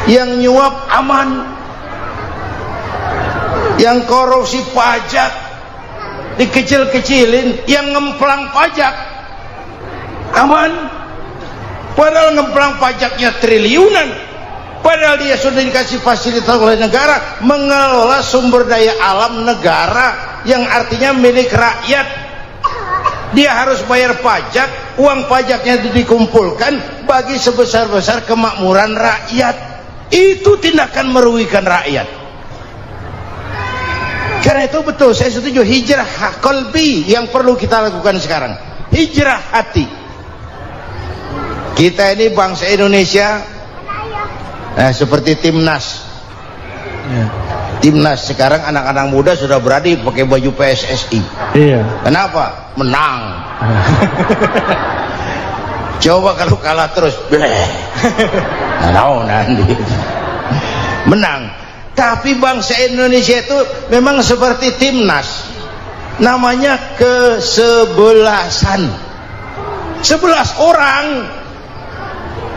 S1: yang nyuap aman, yang korupsi pajak dikecil-kecilin, yang ngemplang pajak aman, padahal ngemplang pajaknya triliunan, padahal dia sudah dikasih fasilitas oleh negara mengelola sumber daya alam negara yang artinya milik rakyat. Dia harus bayar pajak, uang pajaknya dikumpulkan bagi sebesar-besar kemakmuran rakyat. Itu tindakan merugikan rakyat. Karena itu betul, saya setuju, hijrah qalbi yang perlu kita lakukan sekarang. Hijrah hati. Kita ini bangsa Indonesia, seperti timnas. Timnas sekarang anak-anak muda sudah berani pakai baju PSSI.
S2: Iya.
S1: Kenapa? Menang. Coba kalau kalah terus, nanti menang. Tapi bangsa Indonesia itu memang seperti timnas, namanya kesebelasan, 11 orang.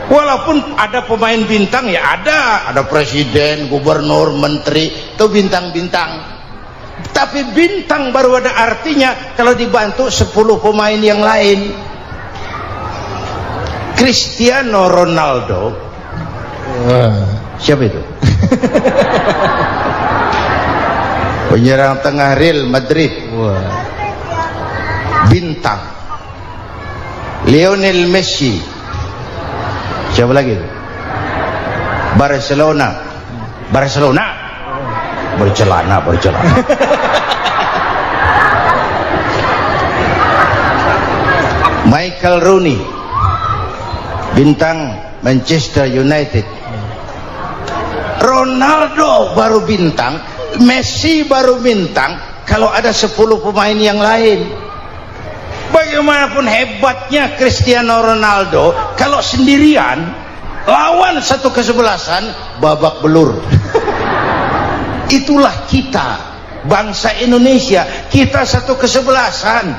S1: Walaupun ada pemain bintang, ya ada presiden, gubernur, menteri, itu bintang-bintang. Tapi bintang baru ada artinya kalau dibantu 10 pemain yang lain. Cristiano Ronaldo, siapa itu? Penyerang tengah Real Madrid. Bintang. Lionel Messi. Siapa lagi? Barcelona. Bercelana. Michael Rooney, bintang Manchester United. Ronaldo baru bintang, Messi baru bintang kalau ada 10 pemain yang lain. Bagaimanapun hebatnya Cristiano Ronaldo, kalau sendirian lawan satu kesebelasan, babak belur. Itulah kita, bangsa Indonesia. Kita satu kesebelasan,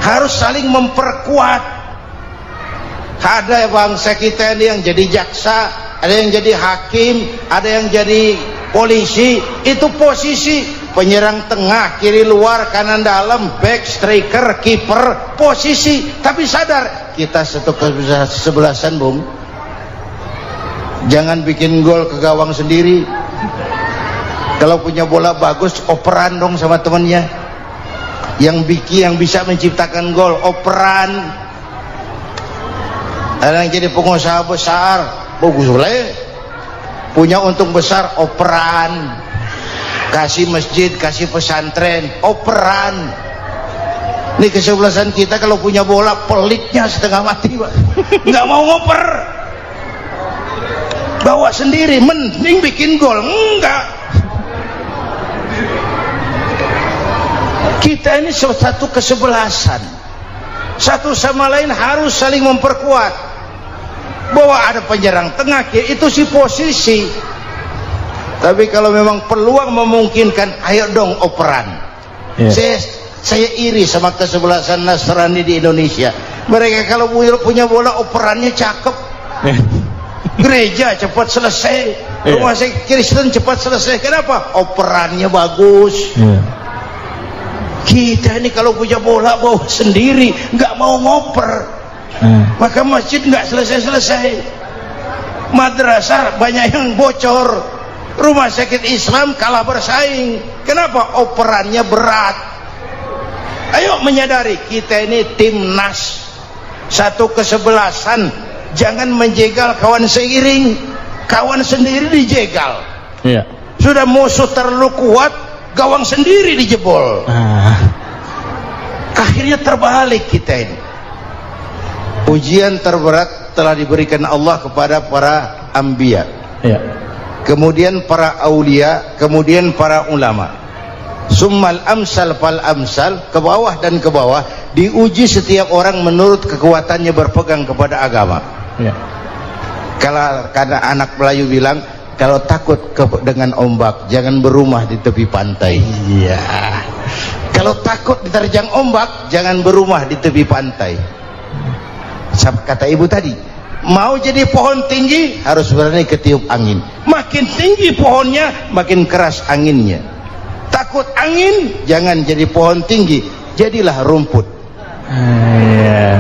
S1: harus saling memperkuat. Ada bangsa kita ini yang jadi jaksa, ada yang jadi hakim, ada yang jadi polisi. Itu posisi penyerang tengah, kiri luar, kanan dalam, back, striker, kiper, posisi. Tapi sadar kita satu kesebelasan, Bung. Jangan bikin gol ke gawang sendiri. Kalau punya bola bagus, operan dong sama temannya. Yang bisa menciptakan gol, operan. Ada yang jadi pengusaha besar, bagus boleh. Punya untung besar, operan. Kasih masjid, kasih pesantren, operan. Ini kesebelasan kita kalau punya bola pelitnya setengah mati, Pak. Nggak mau ngoper, bawa sendiri, mending bikin gol. Enggak. Kita ini satu kesebelasan, satu sama lain harus saling memperkuat. Bahwa ada penyerang tengah, itu si posisi. Tapi kalau memang peluang memungkinkan, ayo dong operan. Saya iri sama kesebelasan Nasrani di Indonesia. Mereka kalau punya bola, operannya cakep. Gereja cepat selesai, rumah sakit Kristen cepat selesai. Kenapa? Operannya bagus. Kita ini kalau punya bola bawa sendiri, nggak mau ngoper, maka masjid nggak selesai-selesai. Madrasah banyak yang bocor. Rumah sakit Islam kalah bersaing. Kenapa? Operannya berat. Ayo menyadari kita ini timnas, satu kesebelasan. Jangan menjegal kawan seiring, kawan sendiri dijegal. Sudah musuh terlalu kuat, gawang sendiri dijebol. Akhirnya terbalik kita ini. Ujian terberat telah diberikan Allah kepada para anbiya, kemudian para aulia, kemudian para ulama. Summal amsal fal amsal, ke bawah dan ke bawah, diuji setiap orang menurut kekuatannya berpegang kepada agama. Kalau karena anak Melayu bilang, kalau takut dengan ombak, jangan berumah di tepi pantai. Kalau takut diterjang ombak, jangan berumah di tepi pantai. Kata ibu tadi, mau jadi pohon tinggi harus berani ketiup angin. Makin tinggi pohonnya, makin keras anginnya. Takut angin, jangan jadi pohon tinggi, jadilah rumput.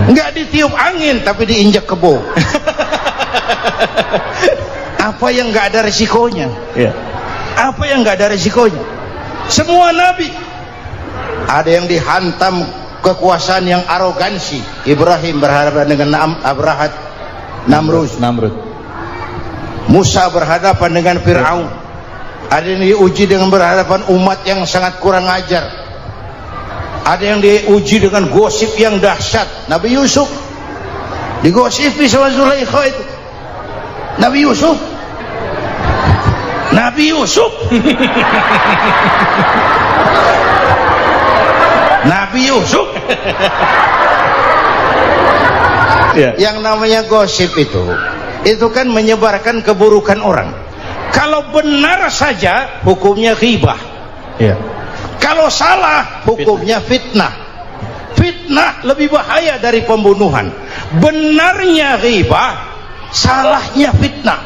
S1: Nggak ditiup angin, tapi diinjak kebo. Apa yang nggak ada resikonya? Apa yang nggak ada resikonya? Semua nabi ada yang dihantam kekuasaan yang arogansi. Ibrahim berhadapan dengan Namrud. Musa berhadapan dengan Fir'aun. Ada yang diuji dengan berhadapan umat yang sangat kurang ajar. Ada yang diuji dengan gosip yang dahsyat. Nabi Yusuf digosipi sama Zulaikha itu. Nabi Yusuf Yang namanya gosip itu kan menyebarkan keburukan orang. Kalau benar saja hukumnya ghibah. Kalau salah hukumnya fitnah. Fitnah lebih bahaya dari pembunuhan. Benarnya ghibah, salahnya fitnah.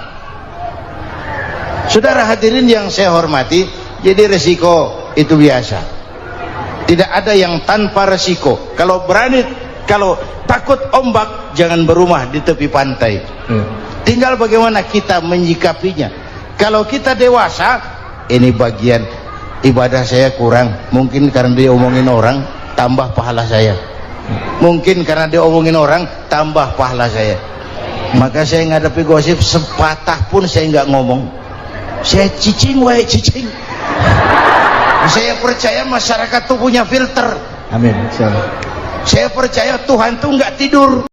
S1: Saudara hadirin yang saya hormati, jadi resiko itu biasa. Tidak ada yang tanpa resiko. Kalau takut ombak, jangan berumah di tepi pantai. Tinggal bagaimana kita menyikapinya. Kalau kita dewasa, ini bagian ibadah saya kurang, mungkin karena dia omongin orang, tambah pahala saya. Mungkin karena dia omongin orang, tambah pahala saya. Maka saya ngadapi gosip sepatah pun saya nggak ngomong. Saya cicing. Saya percaya masyarakat tuh punya filter.
S2: Amin.
S1: Saya percaya Tuhan tuh nggak tidur.